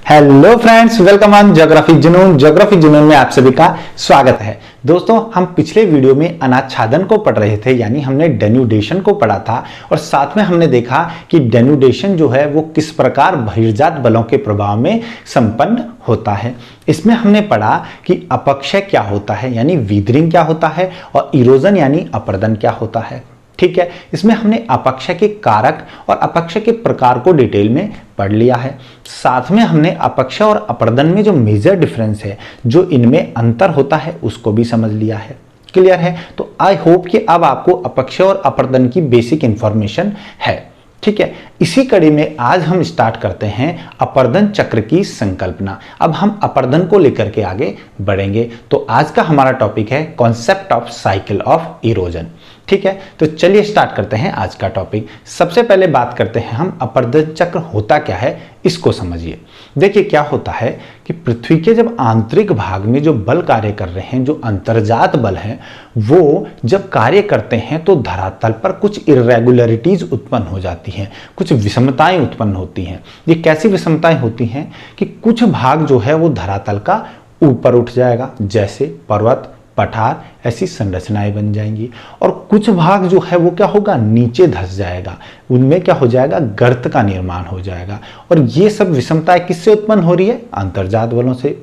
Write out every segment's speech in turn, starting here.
Hello friends, welcome on geography जुनून। Geography जुनून में आप सभी का स्वागत है। दोस्तों, हम पिछले वीडियो में अनाच्छादन को पढ़ रहे थे, यानी हमने डेन्यूडेशन को पढ़ा था और साथ में हमने देखा कि डेन्यूडेशन जो है वो किस प्रकार बहिर्जात बलों के प्रभाव में संपन्न होता है। इसमें हमने पढ़ा कि अपक्षय क्या होता है यानी वीदरिंग क्या होता है और इरोजन यानी अपरदन क्या होता है। ठीक है, इसमें हमने अपक्षय के कारक और अपक्षय के प्रकार को डिटेल में पढ़ लिया है। साथ में हमने अपक्षय और अपरदन में जो मेजर डिफरेंस है, जो इनमें अंतर होता है, उसको भी समझ लिया है। क्लियर है? तो आई होप कि अब आपको अपक्षय और अपरदन की बेसिक इंफॉर्मेशन है। ठीक है, इसी कड़ी में आज हम स्टार्ट करते हैं अपरदन चक्र की संकल्पना। अब हम अपरदन को लेकर के आगे बढ़ेंगे। तो आज का हमारा टॉपिक है concept of cycle of erosion. ठीक है, तो चलिए स्टार्ट करते हैं आज का टॉपिक। सबसे पहले बात करते हैं हम अपरदन चक्र होता क्या है, इसको समझिए। देखिए क्या होता है कि पृथ्वी के जब आंतरिक भाग में जो बल कार्य कर रहे हैं, जो अंतर्जात बल हैं, वो जब कार्य करते हैं तो धरातल पर कुछ इरेगुलरिटीज उत्पन्न हो जाती हैं, कुछ विषमताएं उत्पन्न होती हैं। ये कैसी विषमताएं होती हैं कि कुछ भाग जो है वो धरातल का ऊपर उठ जाएगा, जैसे पर्वत, पठार, ऐसी संरचनाएं बन जाएंगी, और कुछ भाग जो है वो क्या होगा, नीचे धंस जाएगा, उनमें क्या हो जाएगा, गर्त का निर्माण हो जाएगा। और ये सब विषमताएं किससे उत्पन्न हो रही है? अंतर्जात बलों से।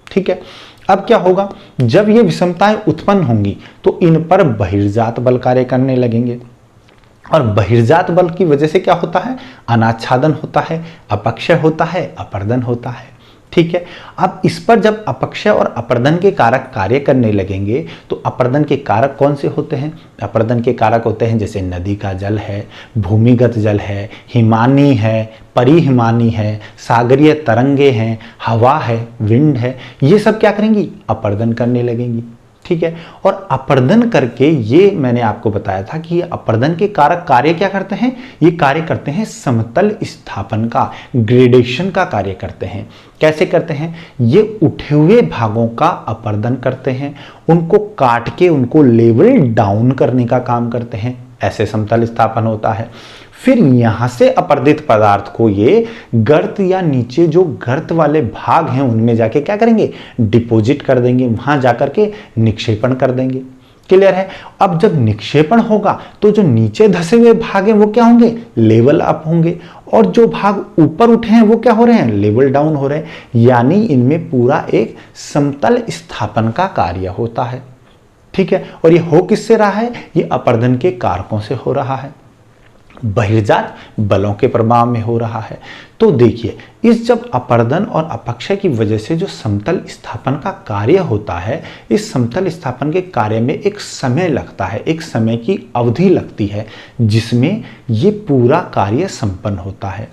ठीक है, अब क्या होगा, जब ये विषमताएं उत्पन्न होंगी तो इन पर बहिर्जात बल कार्य करने लगेंगे, और बहिर्जात बल की वजह से क्या होता है, अनाच्छादन होता है, अपक्षय होता है, अपरदन होता है। ठीक है, अब इस पर जब अपक्षय और अपरदन के कारक कार्य करने लगेंगे तो अपरदन के कारक कौन से होते हैं? अपरदन के कारक होते हैं जैसे नदी का जल है, भूमिगत जल है, हिमानी है, परिहिमानी है, सागरीय तरंगे हैं, हवा है, विंड है, ये सब क्या करेंगी? अपरदन करने लगेंगी। ठीक है, और अपरदन करके, ये मैंने आपको बताया था कि ये अपरदन के कारक कार्य क्या करते हैं? ये कार्य करते हैं समतल स्थापन का, ग्रेडेशन का कार्य करते हैं। कैसे करते हैं? ये उठे हुए भागों का अपरदन करते हैं, उनको काट के उनको लेवल डाउन करने का काम करते हैं, ऐसे समतल स्थापन होता है। फिर यहां से अपर्दित पदार्थ को ये गर्त या नीचे जो गर्त वाले भाग हैं उनमें जाके क्या करेंगे? डिपॉजिट कर देंगे, वहां जाकर के निक्षेपण कर देंगे। क्लियर है? अब जब निक्षेपण होगा तो जो नीचे धसे हुए भाग हैं वो क्या होंगे? लेवल अप होंगे, और जो भाग ऊपर उठे हैं वो क्या हो रहे हैं? लेवल डाउन हो रहे हैं। यानी इनमें पूरा एक समतल स्थापन का कार्य होता है। ठीक है, और ये हो किससे रहा है? ये अपरदन के कारकों से हो रहा है, बहिर्जात बलों के प्रभाव में हो रहा है। तो देखिए, इस जब अपरदन और अपक्षय की वजह से जो समतल स्थापन का कार्य होता है, इस समतल स्थापन के कार्य में एक समय लगता है, एक समय की अवधि लगती है जिसमें ये पूरा कार्य संपन्न होता है।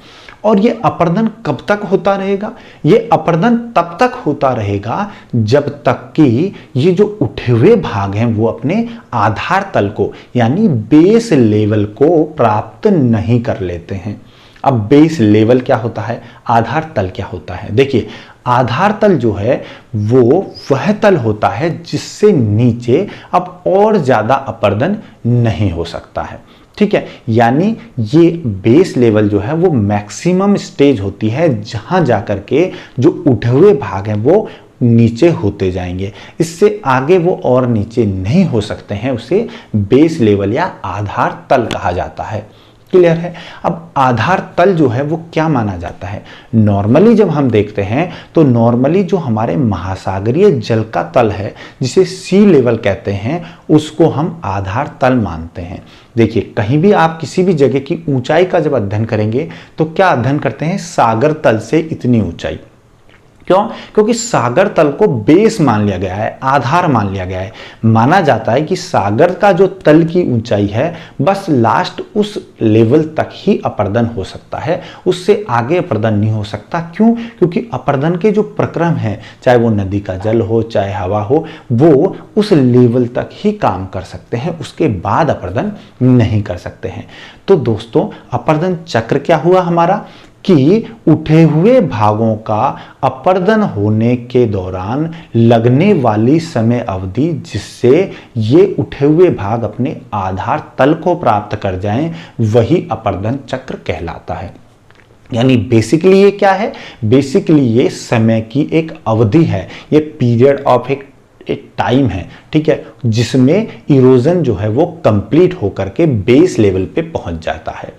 और ये अपरदन कब तक होता रहेगा? ये अपरदन तब तक होता रहेगा जब तक कि ये जो उठे हुए भाग हैं वो अपने आधार तल को यानी बेस लेवल को प्राप्त नहीं कर लेते हैं। अब बेस लेवल क्या होता है, आधार तल क्या होता है? देखिए, आधार तल जो है वो वह तल होता है जिससे नीचे अब और ज्यादा अपरदन नहीं हो सकता है। ठीक है, यानी ये बेस लेवल जो है वो मैक्सिमम स्टेज होती है जहां जाकर के जो उठे हुए भाग हैं वो नीचे होते जाएंगे, इससे आगे वो और नीचे नहीं हो सकते हैं। उसे बेस लेवल या आधार तल कहा जाता है। क्लियर है? अब आधार तल जो है वो क्या माना जाता है? नॉर्मली जब हम देखते हैं तो नॉर्मली जो हमारे महासागरीय जल का तल है, जिसे सी लेवल कहते हैं, उसको हम आधार तल मानते हैं। देखिए, कहीं भी आप किसी भी जगह की ऊंचाई का जब अध्ययन करेंगे तो क्या अध्ययन करते हैं? सागर तल से इतनी ऊंचाई। क्यों? क्योंकि सागर तल को बेस मान लिया गया है, आधार मान लिया गया है। माना जाता है कि सागर का जो तल की ऊंचाई है बस लास्ट उस लेवल तक ही अपरदन हो सकता है, उससे आगे अपरदन नहीं हो सकता। क्यों? क्योंकि अपरदन के जो प्रक्रम है, चाहे वो नदी का जल हो चाहे हवा हो, वो उस लेवल तक ही काम कर सकते हैं, उसके बाद अपरदन नहीं कर सकते हैं। तो दोस्तों, अपरदन चक्र क्या हुआ हमारा कि उठे हुए भागों का अपरदन होने के दौरान लगने वाली समय अवधि जिससे ये उठे हुए भाग अपने आधार तल को प्राप्त कर जाएं, वही अपरदन चक्र कहलाता है। यानी बेसिकली ये क्या है, बेसिकली ये समय की एक अवधि है, ये पीरियड ऑफ एक टाइम है, ठीक है, जिसमें इरोजन जो है वो कंप्लीट होकर के बेस लेवल पे पहुंच जाता है।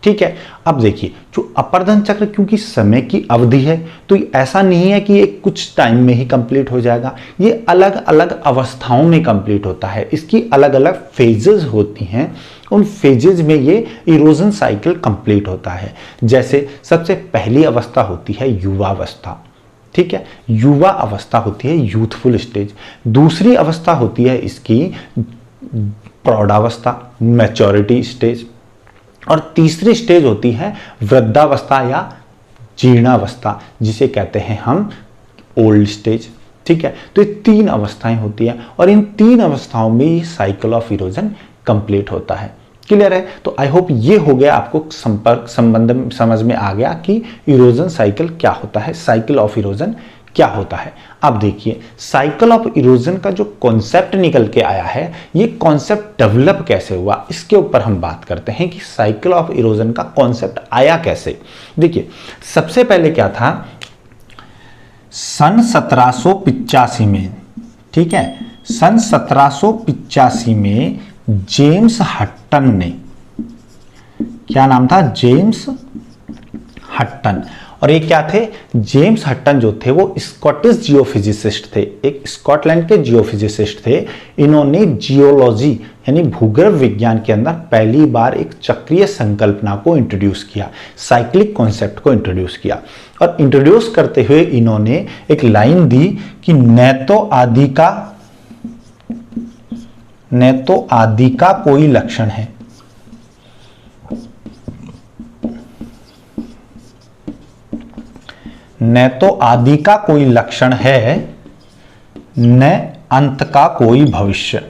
ठीक है, अब देखिए जो अपर्दन चक्र क्योंकि समय की अवधि है तो ऐसा नहीं है कि ये कुछ टाइम में ही कंप्लीट हो जाएगा, ये अलग अलग अवस्थाओं में कंप्लीट होता है, इसकी अलग अलग फेजेस होती हैं, उन फेजेस में ये इरोजन साइकिल कंप्लीट होता है। जैसे सबसे पहली अवस्था होती है युवावस्था, ठीक है, युवा अवस्था होती है यूथफुल स्टेज। दूसरी अवस्था होती है इसकी प्रौढ़ावस्था, मैच्योरिटी स्टेज। और तीसरी स्टेज होती है वृद्धावस्था या जीर्णावस्था, जिसे कहते हैं हम ओल्ड स्टेज। ठीक है, तो ये तीन अवस्थाएं होती हैं और इन तीन अवस्थाओं में ये साइकिल ऑफ इरोजन कंप्लीट होता है। क्लियर है? तो आई होप ये हो गया, आपको संपर्क संबंध समझ में आ गया कि इरोजन साइकिल क्या होता है, साइकिल ऑफ इरोजन क्या होता है। अब देखिए साइकिल ऑफ इरोजन का जो कॉन्सेप्ट निकल के आया है, ये कॉन्सेप्ट डेवलप कैसे हुआ, इसके ऊपर हम बात करते हैं कि साइकिल ऑफ इरोजन का कॉन्सेप्ट आया कैसे। देखिए सबसे पहले क्या था, सन 1785 में, ठीक है, सन 1785 में जेम्स हट्टन ने, क्या नाम था, जेम्स हट्टन। और ये क्या थे, जेम्स हट्टन जो थे वो स्कॉटिश जियोफिजिसिस्ट थे, एक स्कॉटलैंड के जियोफिजिसिस्ट थे। इन्होंने जियोलॉजी यानी भूगर्भ विज्ञान के अंदर पहली बार एक चक्रीय संकल्पना को इंट्रोड्यूस किया, साइक्लिक कॉन्सेप्ट को इंट्रोड्यूस किया। और इंट्रोड्यूस करते हुए इन्होंने एक लाइन दी कि न तो आदि का कोई लक्षण है, न तो आदि का कोई लक्षण है, न अंत का कोई भविष्य।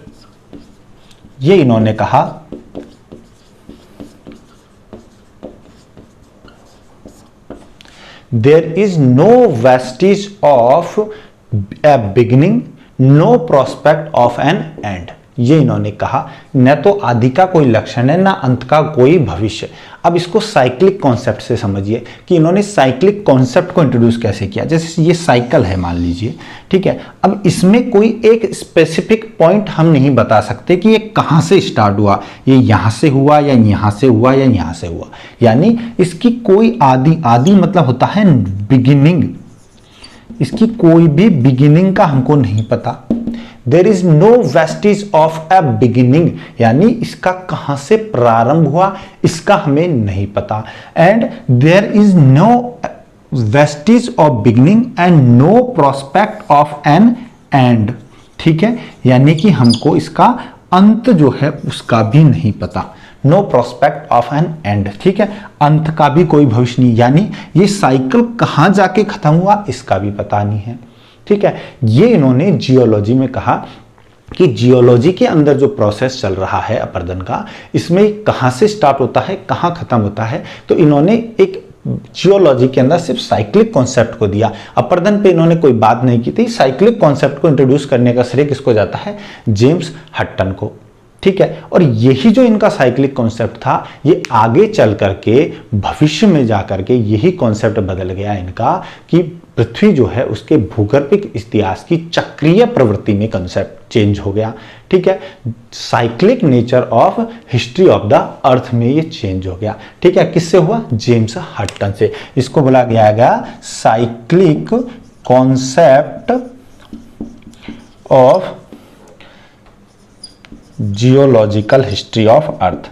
ये इन्होंने कहा। There is no vestige of a beginning, no prospect of an end. ये इन्होंने कहा, न तो आदि का कोई लक्षण है, न अंत का कोई भविष्य। अब इसको साइक्लिक कॉन्सेप्ट से समझिए कि इन्होंने साइक्लिक कॉन्सेप्ट को इंट्रोड्यूस कैसे किया। जैसे ये साइकिल है मान लीजिए, ठीक है, अब इसमें कोई एक स्पेसिफिक पॉइंट हम नहीं बता सकते कि ये कहां से स्टार्ट हुआ, ये यहां से हुआ या यहां से हुआ या यहां से हुआ, यानी इसकी कोई आदि मतलब होता है बिगिनिंग, इसकी कोई भी बिगिनिंग का हमको नहीं पता। There is no vestige of a beginning, यानी इसका कहां से प्रारंभ हुआ इसका हमें नहीं पता। And there is no vestige of beginning and no prospect of an end, ठीक है, यानी कि हमको इसका अंत जो है उसका भी नहीं पता, no prospect of an end, ठीक है, अंत का भी कोई भविष्य नहीं, यानी ये साइकिल कहां जाके खत्म हुआ इसका भी पता नहीं है। ठीक है, ये इन्होंने जियोलॉजी में कहा कि जियोलॉजी के अंदर जो प्रोसेस चल रहा है अपर्दन का, इसमें कहां से स्टार्ट होता है कहां खत्म होता है, तो इन्होंने एक जियोलॉजी के अंदर सिर्फ साइक्लिक कॉन्सेप्ट को दिया, अपर्दन पे इन्होंने कोई बात नहीं की थी। साइक्लिक कॉन्सेप्ट को इंट्रोड्यूस करने का श्रेय किसको जाता है, जेम्स हट्टन को। ठीक है, और यही जो इनका साइक्लिक कॉन्सेप्ट था, ये आगे चल करके भविष्य में जाकर के यही कॉन्सेप्ट बदल गया इनका कि पृथ्वी जो है उसके भूगर्भिक इतिहास की चक्रीय प्रवृत्ति में कंसेप्ट चेंज हो गया। ठीक है, cyclic nature of history of the earth में ये चेंज हो गया। ठीक है, किससे हुआ, जेम्स हट्टन से। इसको बोला गया cyclic concept of geological history of earth.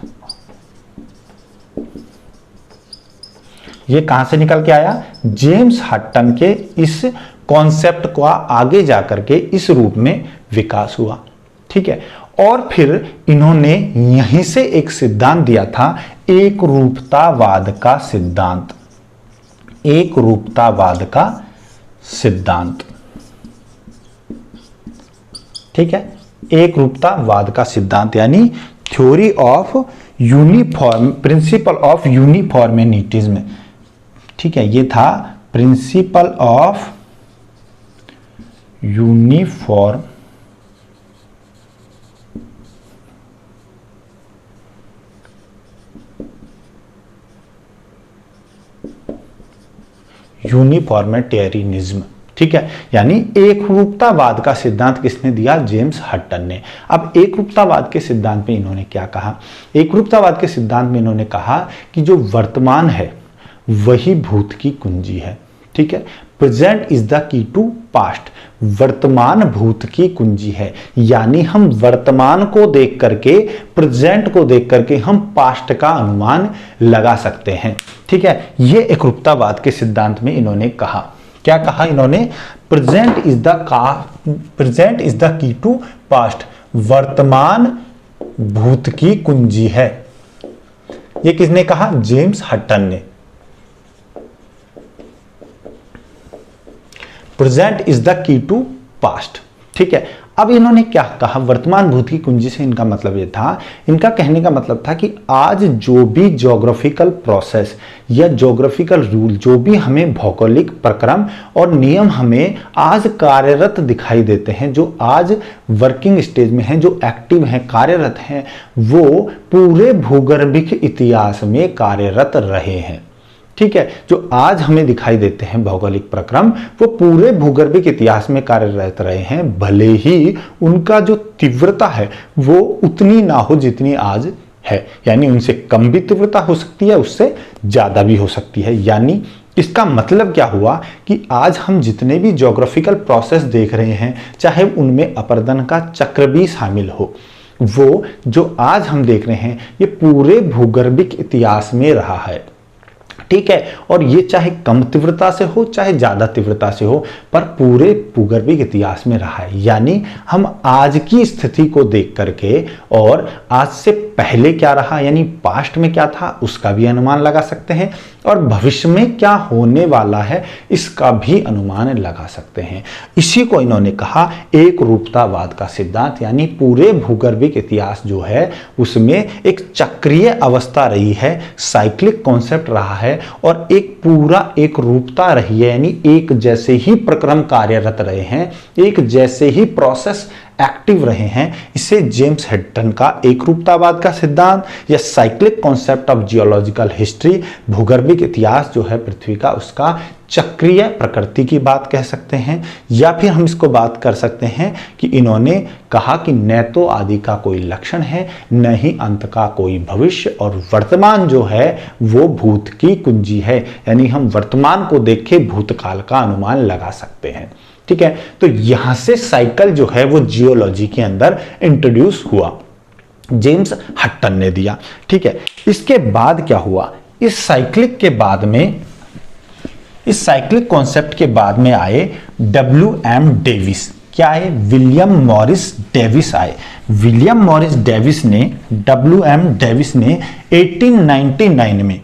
ये कहां से निकल के आया, जेम्स हट्टन के इस कॉन्सेप्ट का आगे जाकर के इस रूप में विकास हुआ। ठीक है, और फिर इन्होंने यहीं से एक सिद्धांत दिया था, एक रूपतावाद का सिद्धांत, एक रूपतावाद का सिद्धांत। ठीक है, एक रूपतावाद का सिद्धांत यानी theory of uniform, principle of uniformitarianism. ठीक है, ये था प्रिंसिपल ऑफ यूनिफॉर्म यूनिफॉर्मिटेरियनिज्म। ठीक है, यानी एकरूपतावाद का सिद्धांत किसने दिया? जेम्स हटन ने। अब एकरूपतावाद के सिद्धांत में इन्होंने क्या कहा? एकरूपतावाद के सिद्धांत में इन्होंने कहा कि जो वर्तमान है वही भूत की कुंजी है। ठीक है, present is the key to past, वर्तमान भूत की कुंजी है। यानी हम वर्तमान को देख करके, प्रेजेंट को देख करके हम पास्ट का अनुमान लगा सकते हैं। ठीक है, ये एकरूपतावाद के सिद्धांत में इन्होंने कहा। क्या कहा इन्होंने? Present is the key to past, वर्तमान भूत की कुंजी है। ये किसने कहा? जेम्स हटन ने। Present is the key to past. ठीक है, अब इन्होंने क्या कहा? वर्तमान भूत की कुंजी से इनका मतलब ये था, इनका कहने का मतलब था कि आज जो भी ज्योग्राफिकल प्रोसेस या ज्योग्राफिकल रूल, जो भी हमें भौगोलिक प्रक्रम और नियम हमें आज कार्यरत दिखाई देते हैं, जो आज वर्किंग स्टेज में हैं, जो एक्टिव हैं, कार्यरत हैं, वो पूरे भूगर्भिक इतिहास में कार्यरत रहे हैं। ठीक है, जो आज हमें दिखाई देते हैं भौगोलिक प्रक्रम, वो पूरे भूगर्भिक इतिहास में कार्यरत रहे हैं, भले ही उनका जो तीव्रता है वो उतनी ना हो जितनी आज है। यानी उनसे कम भी तीव्रता हो सकती है, उससे ज्यादा भी हो सकती है। यानी इसका मतलब क्या हुआ कि आज हम जितने भी ज्योग्राफिकल प्रोसेस देख रहे हैं, चाहे उनमें अपरदन का चक्र भी शामिल हो, वो जो आज हम देख रहे हैं ये पूरे भूगर्भिक इतिहास में रहा है। ठीक है, और ये चाहे कम तीव्रता से हो चाहे ज्यादा तीव्रता से हो, पर पूरे भूगर्भिक इतिहास में रहा है। यानी हम आज की स्थिति को देख करके और आज से पहले क्या रहा, यानी पास्ट में क्या था, उसका भी अनुमान लगा सकते हैं, और भविष्य में क्या होने वाला है इसका भी अनुमान लगा सकते हैं। इसी को इन्होंने कहा एक रूपतावाद का सिद्धांत। यानी पूरे भूगर्भिक इतिहास जो है उसमें एक चक्रीय अवस्था रही है, साइक्लिक कॉन्सेप्ट रहा है, और एक पूरा एक रूपता रही है। यानी एक जैसे ही प्रक्रम कार्यरत रहे हैं, एक जैसे ही प्रोसेस एक्टिव रहे हैं। इसे जेम्स हटन का एक रूपतावाद का सिद्धांत या cyclic concept of geological history, भूगर्भिक इतिहास जो है पृथ्वी का, उसका चक्रीय प्रकृति की बात कह सकते हैं। या फिर हम इसको बात कर सकते हैं कि इन्होंने कहा कि न तो आदि का कोई लक्षण है, न ही अंत का कोई भविष्य, और वर्तमान जो है वो भूत की कुंजी है। यानी हम वर्तमान को देख के भूतकाल का अनुमान लगा सकते हैं। ठीक है, तो यहां से साइकिल जो है वो जियोलॉजी के अंदर इंट्रोड्यूस हुआ, जेम्स हटन ने दिया। ठीक है, इसके बाद क्या हुआ? इस साइक्लिक के बाद में, इस साइक्लिक कॉन्सेप्ट के बाद में आए WM डेविस। क्या आए? विलियम मॉरिस डेविस आए। विलियम मॉरिस डेविस ने, WM डेविस ने 1899 में,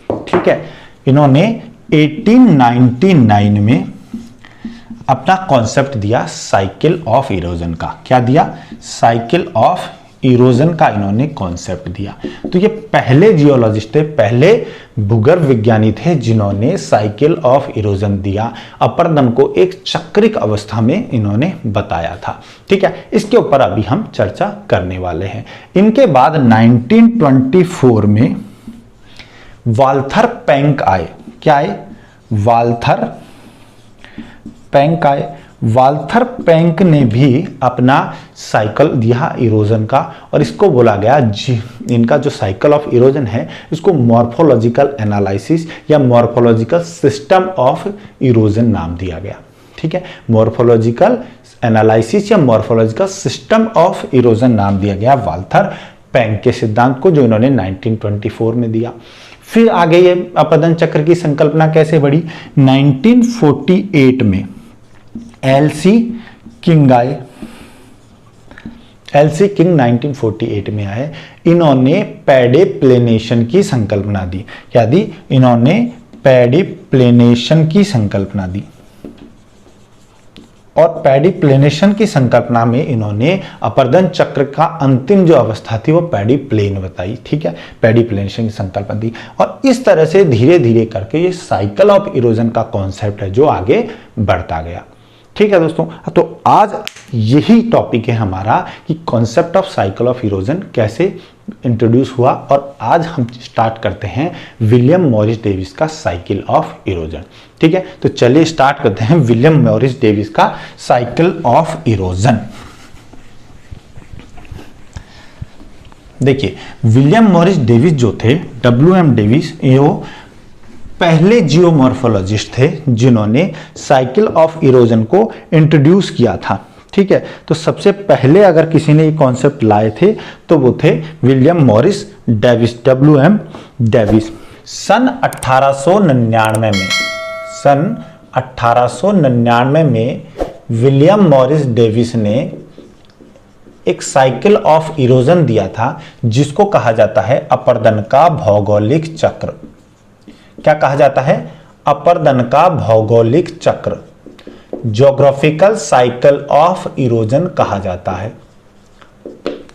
ठीक है, इन्होंने 1899 में अपना कॉन्सेप्ट दिया साइकिल ऑफ इरोजन का। क्या दिया? साइकिल ऑफ इरोजन का इन्होंने कॉन्सेप्ट दिया। तो ये पहले जियोलॉजिस्ट थे, पहले भूगर्भ विज्ञानी थे जिन्होंने साइकिल ऑफ इरोजन दिया। अपरदन को एक चक्रिक अवस्था में इन्होंने बताया था। ठीक है, इसके ऊपर अभी हम चर्चा करने वाले हैं। इनके बाद 1924 में वाल्थर पैंक आए। क्या आए? वाल्थर पैंक आए। वाल्थर पैंक ने भी अपना साइकिल दिया इरोजन का, और इसको बोला गया, इनका जो साइकिल ऑफ इरोजन है इसको मॉर्फोलॉजिकल एनालिसिस या मॉर्फोलॉजिकल सिस्टम ऑफ इरोजन नाम दिया गया। ठीक है, मॉर्फोलॉजिकल एनालिसिस या मॉर्फोलॉजिकल सिस्टम ऑफ इरोजन नाम दिया गया वाल्थर पैंक के सिद्धांत को, जो इन्होंने 1924 में दिया। फिर आगे ये अपरदन चक्र की संकल्पना कैसे बढ़ी? 1948 में एलसी किंग आए। एलसी किंग 1948 में आए। इन्होंने पेडिप्लेनेशन की संकल्पना दी। क्या दी? इन्होंने पेडिप्लेनेशन की संकल्पना दी, और पेडिप्लेनेशन की संकल्पना में इन्होंने अपरदन चक्र का अंतिम जो अवस्था थी वो पेडिप्लेन बताई। ठीक है, पेडिप्लेनेशन की संकल्पना दी, और इस तरह से धीरे धीरे करके ये साइकिल ऑफ इरोजन का कॉन्सेप्ट है जो आगे बढ़ता गया। ठीक है दोस्तों, तो आज यही टॉपिक है हमारा कि concept of cycle of erosion कैसे इंट्रोड्यूस हुआ और आज हम स्टार्ट करते हैं विलियम मॉरिस डेविस का साइकिल ऑफ इरोजन। ठीक है, तो चलिए स्टार्ट करते हैं विलियम मॉरिस डेविस का साइकिल ऑफ इरोजन। देखिए, विलियम मॉरिस डेविस जो थे, WM डेविस, ये पहले जियोमॉर्फोलॉजिस्ट थे जिन्होंने साइकिल ऑफ इरोजन को इंट्रोड्यूस किया था। ठीक है, तो सबसे पहले अगर किसी ने ये कॉन्सेप्ट लाए थे तो वो थे William Morris Davis, WM Davis. सन 1899 में विलियम मॉरिस डेविस ने एक साइकिल ऑफ इरोजन दिया था जिसको कहा जाता है अपरदन का भौगोलिक चक्र। क्या कहा जाता है? अपरदन का भौगोलिक चक्र, ज्योग्राफिकल साइकिल ऑफ इरोजन कहा जाता है।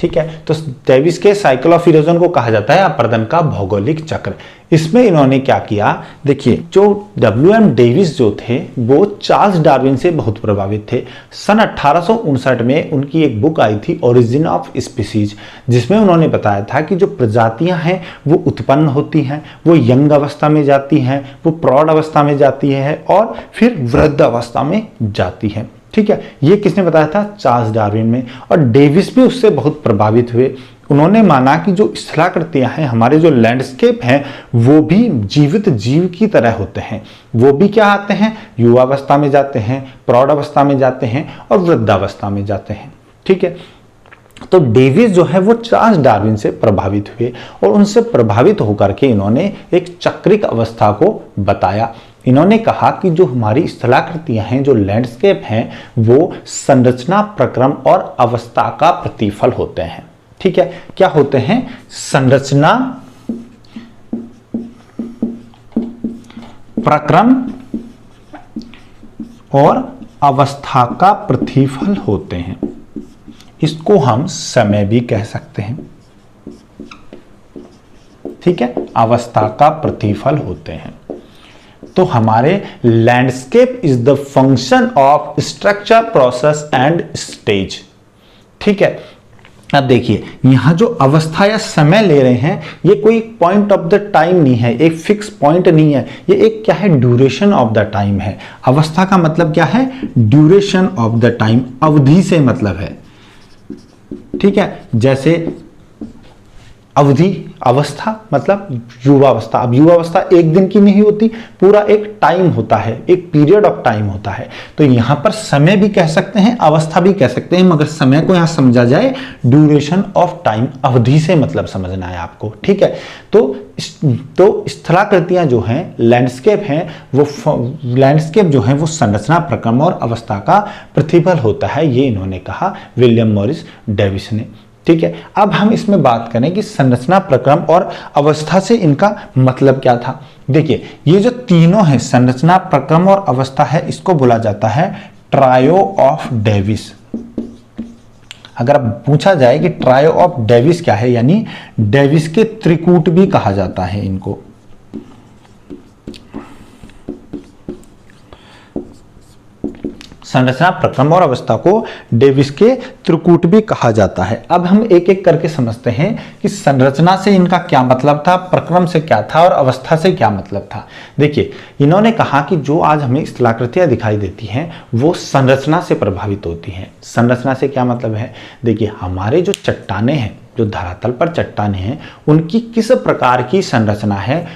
ठीक है, तो डेविस के साइकिल ऑफ इरोजन को कहा जाता है अपरदन का भौगोलिक चक्र। इसमें इन्होंने क्या किया, देखिए, जो WM डेविस जो थे वो चार्ल्स डार्विन से बहुत प्रभावित थे। सन 1859 में उनकी एक बुक आई थी ओरिजिन ऑफ स्पीसीज, जिसमें उन्होंने बताया था कि जो प्रजातियां हैं वो उत्पन्न होती हैं, वो यंग अवस्था में जाती हैं, वो प्रौढ़ अवस्था में जाती है और फिर वृद्ध अवस्था में जाती है। ठीक है, ये किसने बताया था? चार्ल्स डार्विन में। और डेविस भी उससे बहुत प्रभावित हुए। उन्होंने माना कि जो स्थलाकृतियां हैं, हमारे जो लैंडस्केप हैं, वो भी जीवित जीव की तरह होते हैं। वो भी क्या आते हैं? युवावस्था में जाते हैं, प्रौढ़ अवस्था में जाते हैं और वृद्धावस्था में जाते हैं। ठीक है, तो डेविस जो है वो चार्ल्स डार्विन से प्रभावित हुए और उनसे प्रभावित होकर के इन्होंने एक चक्रिक अवस्था को बताया। इन्होंने कहा कि जो हमारी स्थलाकृतियां हैं, जो लैंडस्केप हैं, वो संरचना, प्रक्रम और अवस्था का प्रतिफल होते हैं। ठीक है, क्या होते हैं? संरचना, प्रक्रम और अवस्था का प्रतिफल होते हैं। इसको हम समय भी कह सकते हैं। ठीक है, अवस्था का प्रतिफल होते हैं। तो हमारे landscape is the function of structure, process and stage. ठीक है, अब देखिए, यहां जो अवस्था या समय ले रहे हैं, ये कोई पॉइंट ऑफ द टाइम नहीं है, एक फिक्स पॉइंट नहीं है, ये एक क्या है? ड्यूरेशन ऑफ द टाइम है। अवस्था का मतलब क्या है? ड्यूरेशन ऑफ द टाइम, अवधि से मतलब है। ठीक है, जैसे अवधि, अवस्था मतलब युवावस्था। अब युवावस्था एक दिन की नहीं होती, पूरा एक टाइम होता है, एक पीरियड ऑफ टाइम होता है। तो यहां पर समय भी कह सकते हैं, अवस्था भी कह सकते हैं, मगर समय को यहां समझा जाए ड्यूरेशन ऑफ टाइम, अवधि से मतलब समझना है आपको। ठीक है, तो स्थलाकृतियां जो हैं, लैंडस्केप हैं, वो लैंडस्केप जो है वो संरचना, प्रक्रम और अवस्था का प्रतिफल होता है। ये इन्होंने कहा विलियम मॉरिस डेविस ने। ठीक है, अब हम इसमें बात करें कि संरचना, प्रक्रम और अवस्था से इनका मतलब क्या था। देखिए, ये जो तीनों है, संरचना, प्रक्रम और अवस्था है, इसको बोला जाता है ट्रायो ऑफ डेविस। अगर अब पूछा जाए कि ट्रायो ऑफ डेविस क्या है, यानी डेविस के त्रिकूट भी कहा जाता है इनको। संरचना, प्रक्रम और अवस्था को डेविस के त्रिकूट भी कहा जाता है। अब हम एक एक करके समझते हैं कि संरचना से इनका क्या मतलब था, प्रक्रम से क्या था और अवस्था से क्या मतलब था। देखिए, इन्होंने कहा कि जो आज हमें स्थलाकृतियां दिखाई देती हैं वो संरचना से प्रभावित होती हैं। संरचना से क्या मतलब है? देखिए, हमारे जो चट्टाने हैं, जो धरातल पर चट्टाने हैं, उनकी किस प्रकार की संरचना है,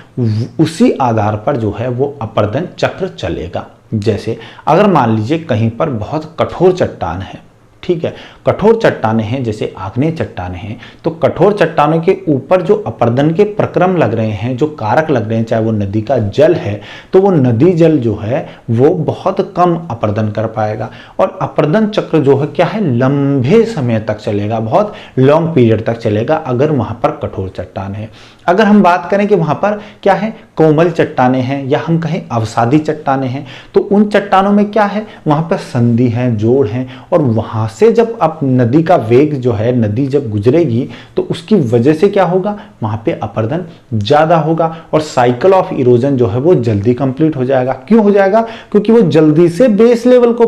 उसी आधार पर जो है वो अपरदन चक्र चलेगा। जैसे अगर मान लीजिए कहीं पर बहुत कठोर चट्टान है, ठीक है, कठोर चट्टाने हैं, जैसे आग्नेय चट्टाने हैं, तो कठोर चट्टानों के ऊपर जो अपरदन के प्रक्रम लग रहे हैं, जो कारक लग रहे हैं, चाहे वो नदी का जल है, तो वो नदी जल जो है वो बहुत कम अपरदन कर पाएगा। और अपरदन चक्र जो है क्या है, लंबे समय तक चलेगा, बहुत लॉन्ग पीरियड तक चलेगा अगर वहां पर कठोर चट्टान है। अगर हम बात करें कि वहां पर क्या है, कोमल चट्टाने हैं या हम कहें अवसादी चट्टाने हैं, तो उन चट्टानों में क्या है, वहां पर संधि है, जोड़ है, और वहां से जब अब नदी का वेग जो है, नदी जब गुजरेगी तो उसकी वजह से क्या होगा, वहां पे अपरदन ज्यादा होगा और साइकिल ऑफ इरोजन जो है वो जल्दी कंप्लीट हो जाएगा। क्यों हो जाएगा? क्योंकि वो जल्दी से बेस लेवल को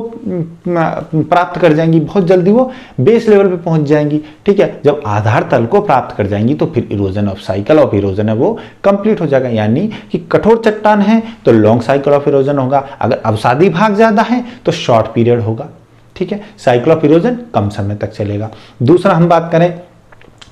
प्राप्त कर जाएंगी, बहुत जल्दी वो बेस लेवल पे पहुंच जाएंगी। ठीक है, जब आधार तल को प्राप्त कर जाएंगी तो फिर erosion of cycle of erosion है वो कंप्लीट हो जाएगा। यानी कि कठोर चट्टान है तो लॉन्ग साइकिल ऑफ इरोजन होगा, अगर अवसादी भाग ज्यादा है तो शॉर्ट पीरियड होगा। ठीक है, साइकिल ऑफ इरोजन कम समय तक चलेगा। दूसरा हम बात करें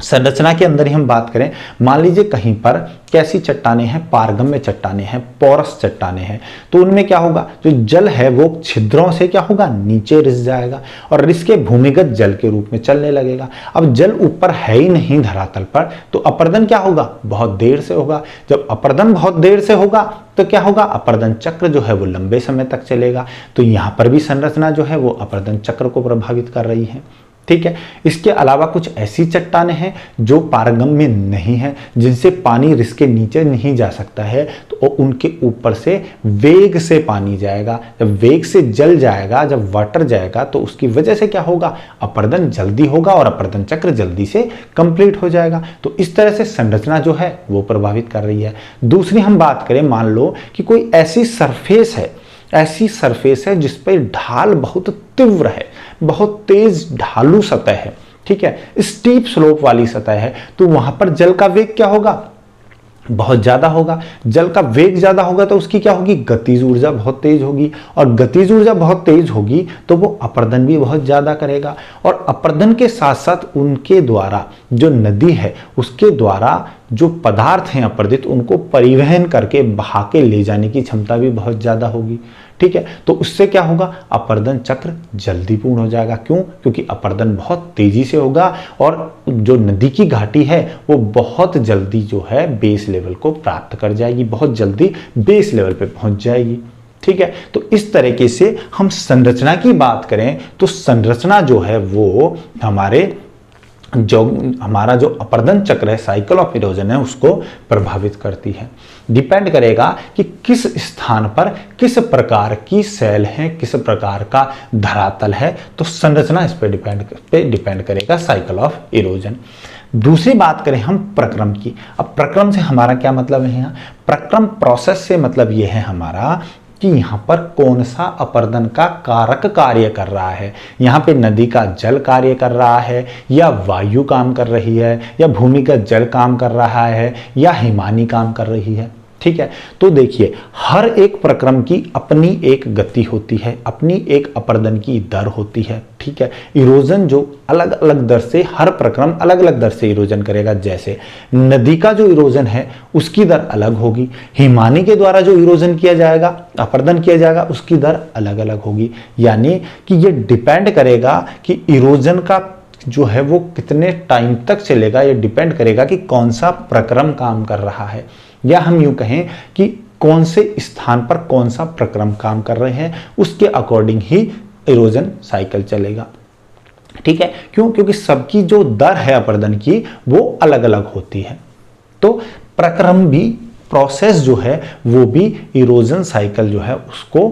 संरचना के अंदर ही हम बात करें, मान लीजिए कहीं पर कैसी चट्टानें हैं, पारगम्य चट्टानें हैं, पोरस चट्टानें हैं, तो उनमें क्या होगा, जो जल है वो छिद्रों से क्या होगा, नीचे रिस जाएगा और रिस के भूमिगत जल के रूप में चलने लगेगा। अब जल ऊपर है ही नहीं धरातल पर, तो अपर्दन क्या होगा, बहुत देर से होगा। जब अपर्दन बहुत देर से होगा तो क्या होगा, अपर्दन चक्र जो है वो लंबे समय तक चलेगा। तो यहां पर भी संरचना जो है वो अपर्दन चक्र को प्रभावित कर रही है। ठीक है, इसके अलावा कुछ ऐसी चट्टानें हैं जो पारगम्य नहीं है, जिनसे पानी रिस के नीचे नहीं जा सकता है, तो उनके ऊपर से वेग से पानी जाएगा। जब वेग से जल जाएगा, जब वाटर जाएगा, तो उसकी वजह से क्या होगा, अपर्दन जल्दी होगा और अपर्दन चक्र जल्दी से कंप्लीट हो जाएगा। तो इस तरह से संरचना जो है वो प्रभावित कर रही है। दूसरी हम बात करें, मान लो कि कोई ऐसी सरफेस है जिस पर ढाल बहुत तीव्र है, बहुत तेज ढालू सतह है, ठीक है, स्टीप स्लोप वाली सतह है, तो वहां पर जल का वेग क्या होगा, बहुत ज्यादा होगा। जल का वेग ज्यादा होगा तो उसकी क्या होगी, गतिज ऊर्जा बहुत तेज होगी, और गतिज ऊर्जा बहुत तेज होगी तो वो अपर्दन भी बहुत ज्यादा करेगा। और अपर्दन के साथ साथ उनके द्वारा जो नदी है उसके द्वारा जो पदार्थ हैं अपर्दित, उनको परिवहन करके बहा के ले जाने की क्षमता भी बहुत ज्यादा होगी। ठीक है, तो उससे क्या होगा, अपर्दन चक्र जल्दी पूर्ण हो जाएगा। क्यों, क्योंकि अपर्दन बहुत तेजी से होगा और जो नदी की घाटी है वो बहुत जल्दी जो है बेस लेवल को प्राप्त कर जाएगी, बहुत जल्दी बेस लेवल पे पहुंच जाएगी। ठीक है, तो इस तरीके से हम संरचना की बात करें तो संरचना जो है वो हमारा जो अपर्दन चक्र है, साइकिल ऑफ इरोजन है, उसको प्रभावित करती है। डिपेंड करेगा कि किस स्थान पर किस प्रकार की सेल है, किस प्रकार का धरातल है, तो संरचना इस पे डिपेंड करेगा, साइकिल ऑफ इरोजन। दूसरी बात करें हम प्रक्रम की। अब प्रक्रम से हमारा क्या मतलब है, यहाँ प्रक्रम प्रोसेस से मतलब यह है हमारा कि यहाँ पर कौन सा अपर्दन का कारक कार्य कर रहा है। यहाँ पे नदी का जल कार्य कर रहा है, या वायु काम कर रही है, या भूमिगत जल काम कर रहा है, या हिमानी काम कर रही है। ठीक है, तो देखिए हर एक प्रक्रम की अपनी एक गति होती है, अपनी एक अपर्दन की दर होती है। ठीक है, इरोजन जो अलग अलग दर से, हर प्रक्रम अलग अलग दर से इरोजन करेगा। जैसे नदी का जो इरोजन है उसकी दर अलग होगी, हिमानी के द्वारा जो इरोजन किया जाएगा, अपर्दन किया जाएगा, उसकी दर अलग अलग होगी। यानी कि ये डिपेंड करेगा कि इरोजन का जो है वो कितने टाइम तक चलेगा, ये डिपेंड करेगा कि कौन सा प्रक्रम काम कर रहा है, या हम यूं कहें कि कौन से स्थान पर कौन सा प्रक्रम काम कर रहे हैं, उसके अकॉर्डिंग ही इरोजन साइकिल चलेगा। ठीक है, क्यों, क्योंकि सबकी जो दर है अपर्दन की वो अलग अलग होती है। तो प्रक्रम भी, प्रोसेस जो है वो भी इरोजन साइकिल जो है उसको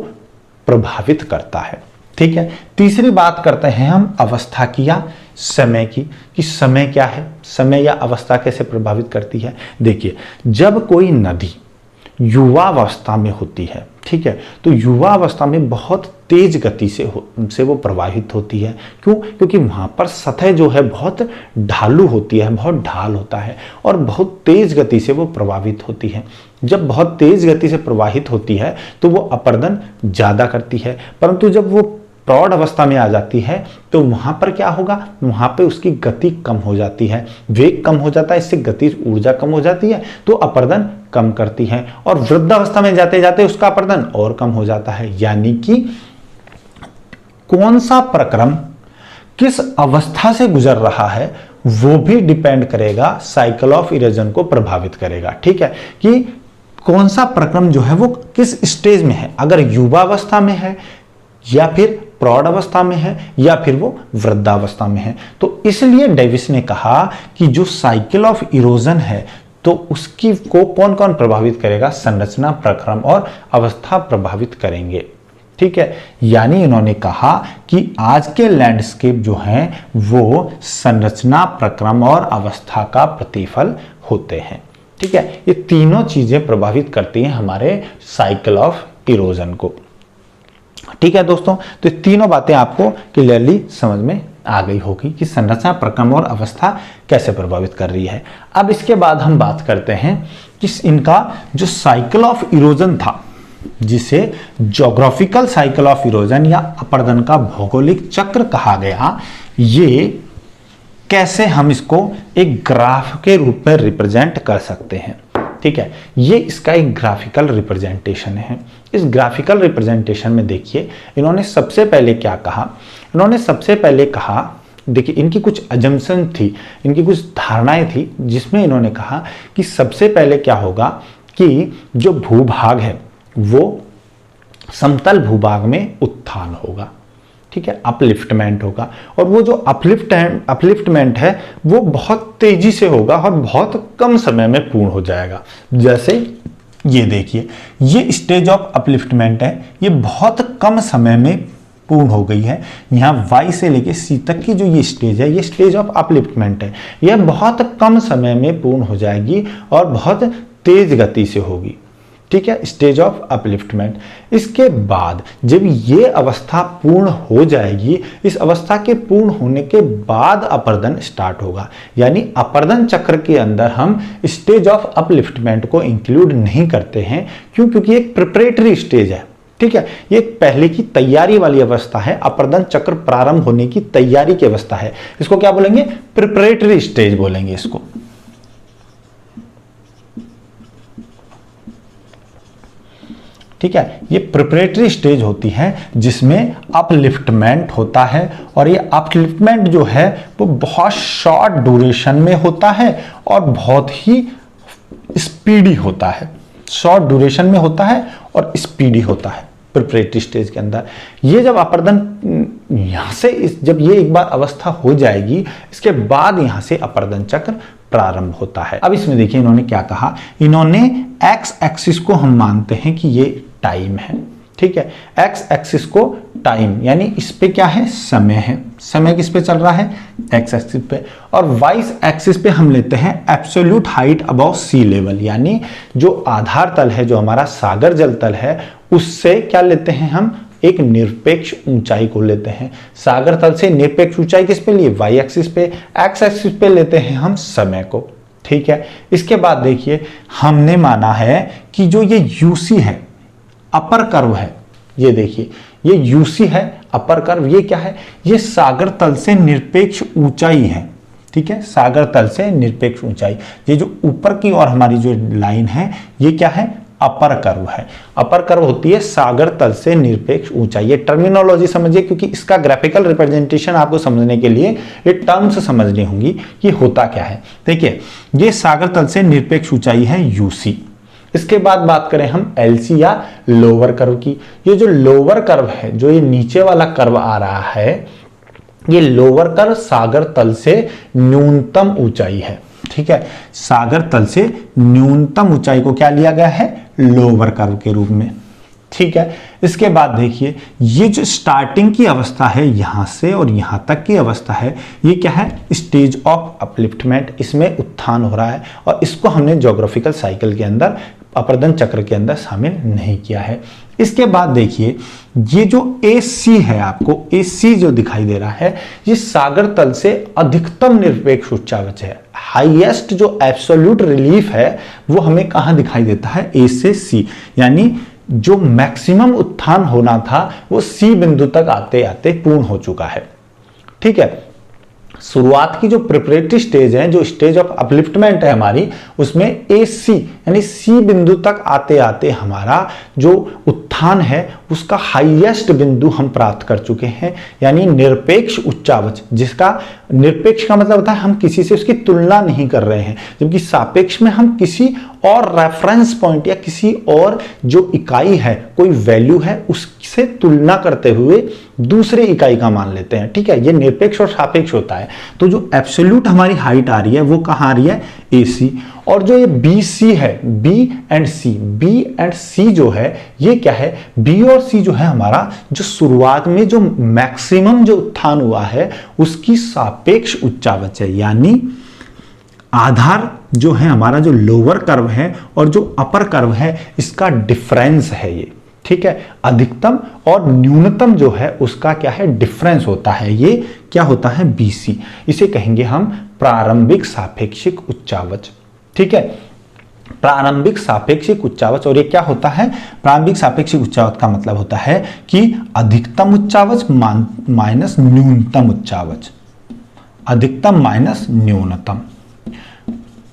प्रभावित करता है। ठीक है, तीसरी बात करते हैं हम अवस्था की या समय की, कि समय क्या है, समय या अवस्था कैसे प्रभावित करती है। देखिए जब कोई नदी युवावस्था में होती है, ठीक है, तो युवा अवस्था में बहुत तेज गति से वो प्रवाहित होती है। क्यों, क्योंकि वहां पर सतह जो है बहुत ढालू होती है, बहुत ढाल होता है और बहुत तेज गति से वो प्रभावित होती है। जब बहुत तेज गति से प्रवाहित होती है तो वो अपर्दन ज्यादा करती है, परंतु जब वो प्रौढ़ अवस्था में आ जाती है तो वहां पर क्या होगा, वहां पे उसकी गति कम हो जाती है, वेग कम हो जाता है, इससे गतिज ऊर्जा कम हो जाती है, तो अपर्दन कम करती है। और वृद्धावस्था में जाते जाते उसका अपर्दन और कम हो जाता है। यानी कि कौन सा प्रक्रम किस अवस्था से गुजर रहा है वो भी डिपेंड करेगा, साइकिल ऑफ इरोजन को प्रभावित करेगा। ठीक है, कि कौन सा प्रक्रम जो है वो किस स्टेज में है, अगर युवावस्था में है या फिर प्रौढ़ अवस्था में है या फिर वो वृद्धावस्था में है। तो इसलिए डेविस ने कहा कि जो साइकिल ऑफ इरोजन है तो उसकी को कौन कौन प्रभावित करेगा, संरचना, प्रक्रम और अवस्था प्रभावित करेंगे। ठीक है, यानी इन्होंने कहा कि आज के लैंडस्केप जो हैं वो संरचना, प्रक्रम और अवस्था का प्रतिफल होते हैं। ठीक है, ये तीनों चीजें प्रभावित करती हैं हमारे साइकिल ऑफ इरोजन को। ठीक है दोस्तों, तो ये तीनों बातें आपको क्लियरली समझ में आ गई होगी कि संरचना, प्रक्रम और अवस्था कैसे प्रभावित कर रही है। अब इसके बाद हम बात करते हैं कि इनका जो साइकिल ऑफ इरोजन था, जिसे ज्योग्राफिकल साइकिल ऑफ इरोजन या अपरदन का भौगोलिक चक्र कहा गया, ये कैसे हम इसको एक ग्राफ के रूप में रिप्रेजेंट कर सकते हैं। ठीक है, ये इसका एक ग्राफिकल रिप्रेजेंटेशन है। इस ग्राफिकल रिप्रेजेंटेशन में देखिए इन्होंने सबसे पहले क्या कहा, इन्होंने सबसे पहले कहा, देखिए इनकी कुछ अजम्पशन थी, इनकी कुछ धारणाएं थी, जिसमें इन्होंने कहा कि सबसे पहले क्या होगा कि जो भूभाग है वो समतल भूभाग में उत्थान होगा। ठीक है, अपलिफ्टमेंट होगा, और वो जो अपलिफ्टमेंट है वो बहुत तेजी से होगा और बहुत कम समय में पूर्ण हो जाएगा। जैसे ये देखिए, ये स्टेज ऑफ अपलिफ्टमेंट है, ये बहुत कम समय में पूर्ण हो गई है। यहाँ Y से लेके C तक की जो ये स्टेज है, ये स्टेज ऑफ अपलिफ्टमेंट है, यह बहुत कम समय में पूर्ण हो जाएगी और बहुत तेज गति से होगी। ठीक है, स्टेज ऑफ अपलिफ्टमेंट। इसके बाद जब ये अवस्था पूर्ण हो जाएगी, इस अवस्था के पूर्ण होने के बाद अपर्दन स्टार्ट होगा। यानी अपर्दन चक्र के अंदर हम स्टेज ऑफ अपलिफ्टमेंट को इंक्लूड नहीं करते हैं, क्यों? क्योंकि एक प्रिपरेटरी स्टेज है। ठीक है, ये पहले की तैयारी वाली अवस्था है, अपर्दन चक्र प्रारंभ होने की तैयारी की अवस्था है। इसको क्या बोलेंगे? प्रिपरेटरी स्टेज बोलेंगे इसको। ठीक है, ये प्रिपरेटरी स्टेज होती है जिसमें अपलिफ्टमेंट होता है, और ये अपलिफ्टमेंट जो है वो बहुत शॉर्ट ड्यूरेशन में होता है और बहुत ही स्पीडी होता है। शॉर्ट ड्यूरेशन में होता है और स्पीडी होता है प्रिपरेटरी स्टेज के अंदर। ये जब अपर्दन यहां से जब ये एक बार अवस्था हो जाएगी, इसके बाद यहां से अपर्दन चक्र प्रारंभ होता है। अब इसमें देखिए इन्होंने क्या कहा, इन्होंने एक्स एक्सिस को हम मानते हैं कि ये टाइम है। ठीक है, एक्स एक्सिस को टाइम, यानी इस पे क्या है? समय है। समय किस पे चल रहा है? एक्स एक्सिस पे। और वाई एक्सिस पे हम लेते हैं absolute height above sea level, यानी जो आधार तल है, जो हमारा सागर जल तल है, उससे क्या लेते हैं हम? एक निरपेक्ष ऊंचाई को लेते हैं। सागर तल से निरपेक्ष ऊंचाई किस पे लिए? वाई एक्सिस पे। एक्स एक्सिस पे लेते हैं हम समय को। ठीक है, इसके बाद देखिए हमने माना है कि जो ये यूसी है, अपर कर्व है, ये देखिए ये यूसी है, अपर कर्व, ये क्या है? ये सागर तल से निरपेक्ष ऊंचाई है। ठीक है, सागर तल से निरपेक्ष ऊंचाई, ये जो ऊपर की ओर हमारी जो लाइन है, ये क्या है? अपर कर्व है। अपर कर्व होती है सागर तल से निरपेक्ष ऊंचाई। ये टर्मिनोलॉजी समझिए, क्योंकि इसका ग्राफिकल रिप्रेजेंटेशन आपको समझने के लिए ये टर्म्स समझनी होंगी कि होता क्या है। देखिए ये सागर तल से निरपेक्ष ऊंचाई है यूसी। इसके बाद बात करें हम एलसी या लोअर कर्व की। ये जो लोअर कर्व है, जो ये नीचे वाला कर्व आ रहा है, ये लोअर कर्व सागर तल से न्यूनतम ऊंचाई है। ठीक है, सागर तल से न्यूनतम ऊंचाई को क्या लिया गया है? लोअर कर्व के रूप में। ठीक है, इसके बाद देखिए ये जो स्टार्टिंग की अवस्था है यहां से और यहां तक की अवस्था है, ये क्या है? Stage of upliftment. इसमें उत्थान हो रहा है और इसको हमने ज्योग्राफिकल साइकिल के अंदर, अपर्दन चक्र के अंदर शामिल नहीं किया है। इसके बाद देखिए ये जो AC है, आपको AC जो दिखाई दे रहा है, ये सागर तल से अधिकतम निरपेक्ष उच्चावच है। हाईएस्ट जो एब्सोल्यूट रिलीफ है वो हमें कहां दिखाई देता है? A से C, यानी जो मैक्सिमम उत्थान होना था वो C बिंदु तक आते आते पूर्ण हो चुका है। ठीक है, शुरुआत की जो प्रिपरेटरी स्टेज है, जो स्टेज ऑफ अपलिफ्टमेंट है हमारी, उसमें AC यानी C बिंदु तक आते आते हमारा जो उत्थान है उसका हाईएस्ट बिंदु हम प्राप्त कर चुके हैं, यानी निरपेक्ष उच्चावच। जिसका निरपेक्ष का मतलब होता है हम किसी से उसकी तुलना नहीं कर रहे हैं, जबकि सापेक्ष में हम किसी और रेफरेंस पॉइंट या किसी और जो इकाई है, कोई वैल्यू है, उससे तुलना करते हुए दूसरे इकाई का मान लेते हैं। ठीक है, ये निरपेक्ष और सापेक्ष होता है। तो जो एब्सोल्यूट हमारी हाइट आ रही है वो कहाँ आ रही है? AC। और जो ये BC है, B एंड C जो है, ये क्या है? B और C जो है हमारा, जो शुरुआत में जो मैक्सिमम जो उत्थान हुआ है उसकी सापेक्ष उच्चावच है, यानी आधार जो है हमारा, जो लोअर कर्व है और जो अपर कर्व है, इसका डिफरेंस है ये। ठीक है, अधिकतम और न्यूनतम जो है उसका क्या है, डिफरेंस होता है, ये क्या होता है, बीसी। इसे कहेंगे हम प्रारंभिक सापेक्षिक उच्चावच। ठीक है, प्रारंभिक सापेक्षिक उच्चावच। और ये क्या होता है, प्रारंभिक सापेक्षिक उच्चावच का मतलब होता है कि अधिकतम उच्चावच माइनस न्यूनतम उच्चावच, अधिकतम माइनस न्यूनतम।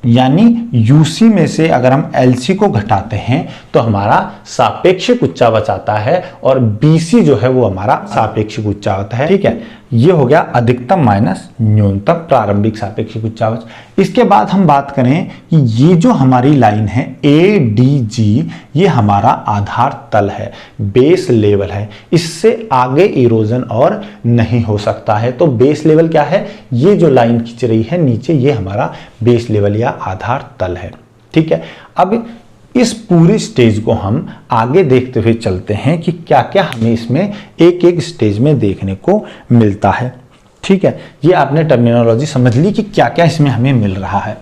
यानी यूसी में से अगर हम एलसी को घटाते हैं तो हमारा सापेक्षिक उच्चावच आता है, और बीसी जो है वो हमारा सापेक्षिक उच्चावच है। ठीक है, ये हो गया अधिकतम माइनस न्यूनतम प्रारंभिक सापेक्षिक उच्चावच। इसके बाद हम बात करें कि ये जो हमारी लाइन है ADG, ये हमारा आधार तल है, बेस लेवल है, इससे आगे इरोजन और नहीं हो सकता है। तो बेस लेवल क्या है, ये जो लाइन खींच रही है नीचे, ये हमारा बेस लेवल या आधार तल है। ठीक है, अब इस पूरे स्टेज को हम आगे देखते हुए चलते हैं कि क्या क्या हमें इसमें एक एक स्टेज में देखने को मिलता है। ठीक है, ये आपने टर्मिनोलॉजी समझ ली कि क्या क्या इसमें हमें मिल रहा है।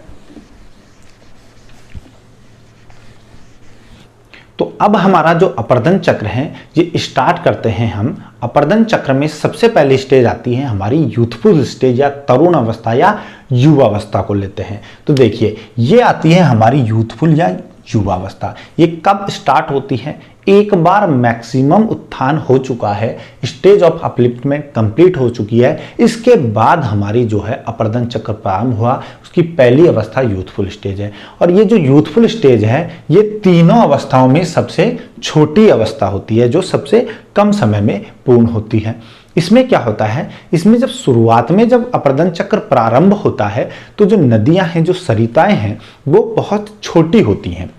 तो अब हमारा जो अपर्दन चक्र है ये स्टार्ट करते हैं हम। अपर्दन चक्र में सबसे पहली स्टेज आती है हमारी यूथफुल स्टेज या तरुण अवस्था या युवावस्था को लेते हैं। तो देखिए, ये आती है हमारी यूथफुल या युवावस्था। ये कब स्टार्ट होती है, एक बार मैक्सिमम उत्थान हो चुका है, स्टेज ऑफ अपलिफ्टमेंट कंप्लीट हो चुकी है, इसके बाद हमारी जो है अपर्दन चक्र प्रारंभ हुआ। उसकी पहली अवस्था यूथफुल स्टेज है। और ये जो यूथफुल स्टेज है ये तीनों अवस्थाओं में सबसे छोटी अवस्था होती है, जो सबसे कम समय में पूर्ण होती है। इसमें क्या होता है, इसमें जब शुरुआत में जब अपर्दन चक्र प्रारंभ होता है तो जो नदियां हैं, जो सरिताएं हैं, वो बहुत छोटी होती हैं,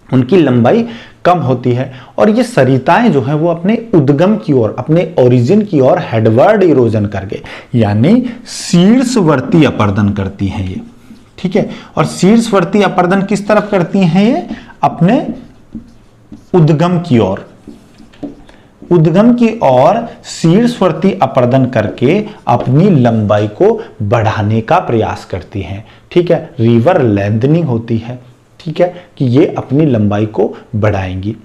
उनकी लंबाई कम होती है। और ये सरिताएं जो हैं वो अपने उद्गम की ओर, अपने ओरिजिन की ओर हेडवर्ड इरोजन करके, यानी शीर्षवर्ती अपर्दन करती हैं ये। ठीक है, और शीर्षवर्ती अपर्दन किस तरफ करती हैं, ये अपने उद्गम की ओर, उद्गम की ओर शीर्षवर्ती अपर्दन करके अपनी लंबाई को बढ़ाने का प्रयास करती हैं। ठीक है, रिवर लेंथनिंग होती है। ठीक है, कि ये अपनी लंबाई को बढ़ाएंगी।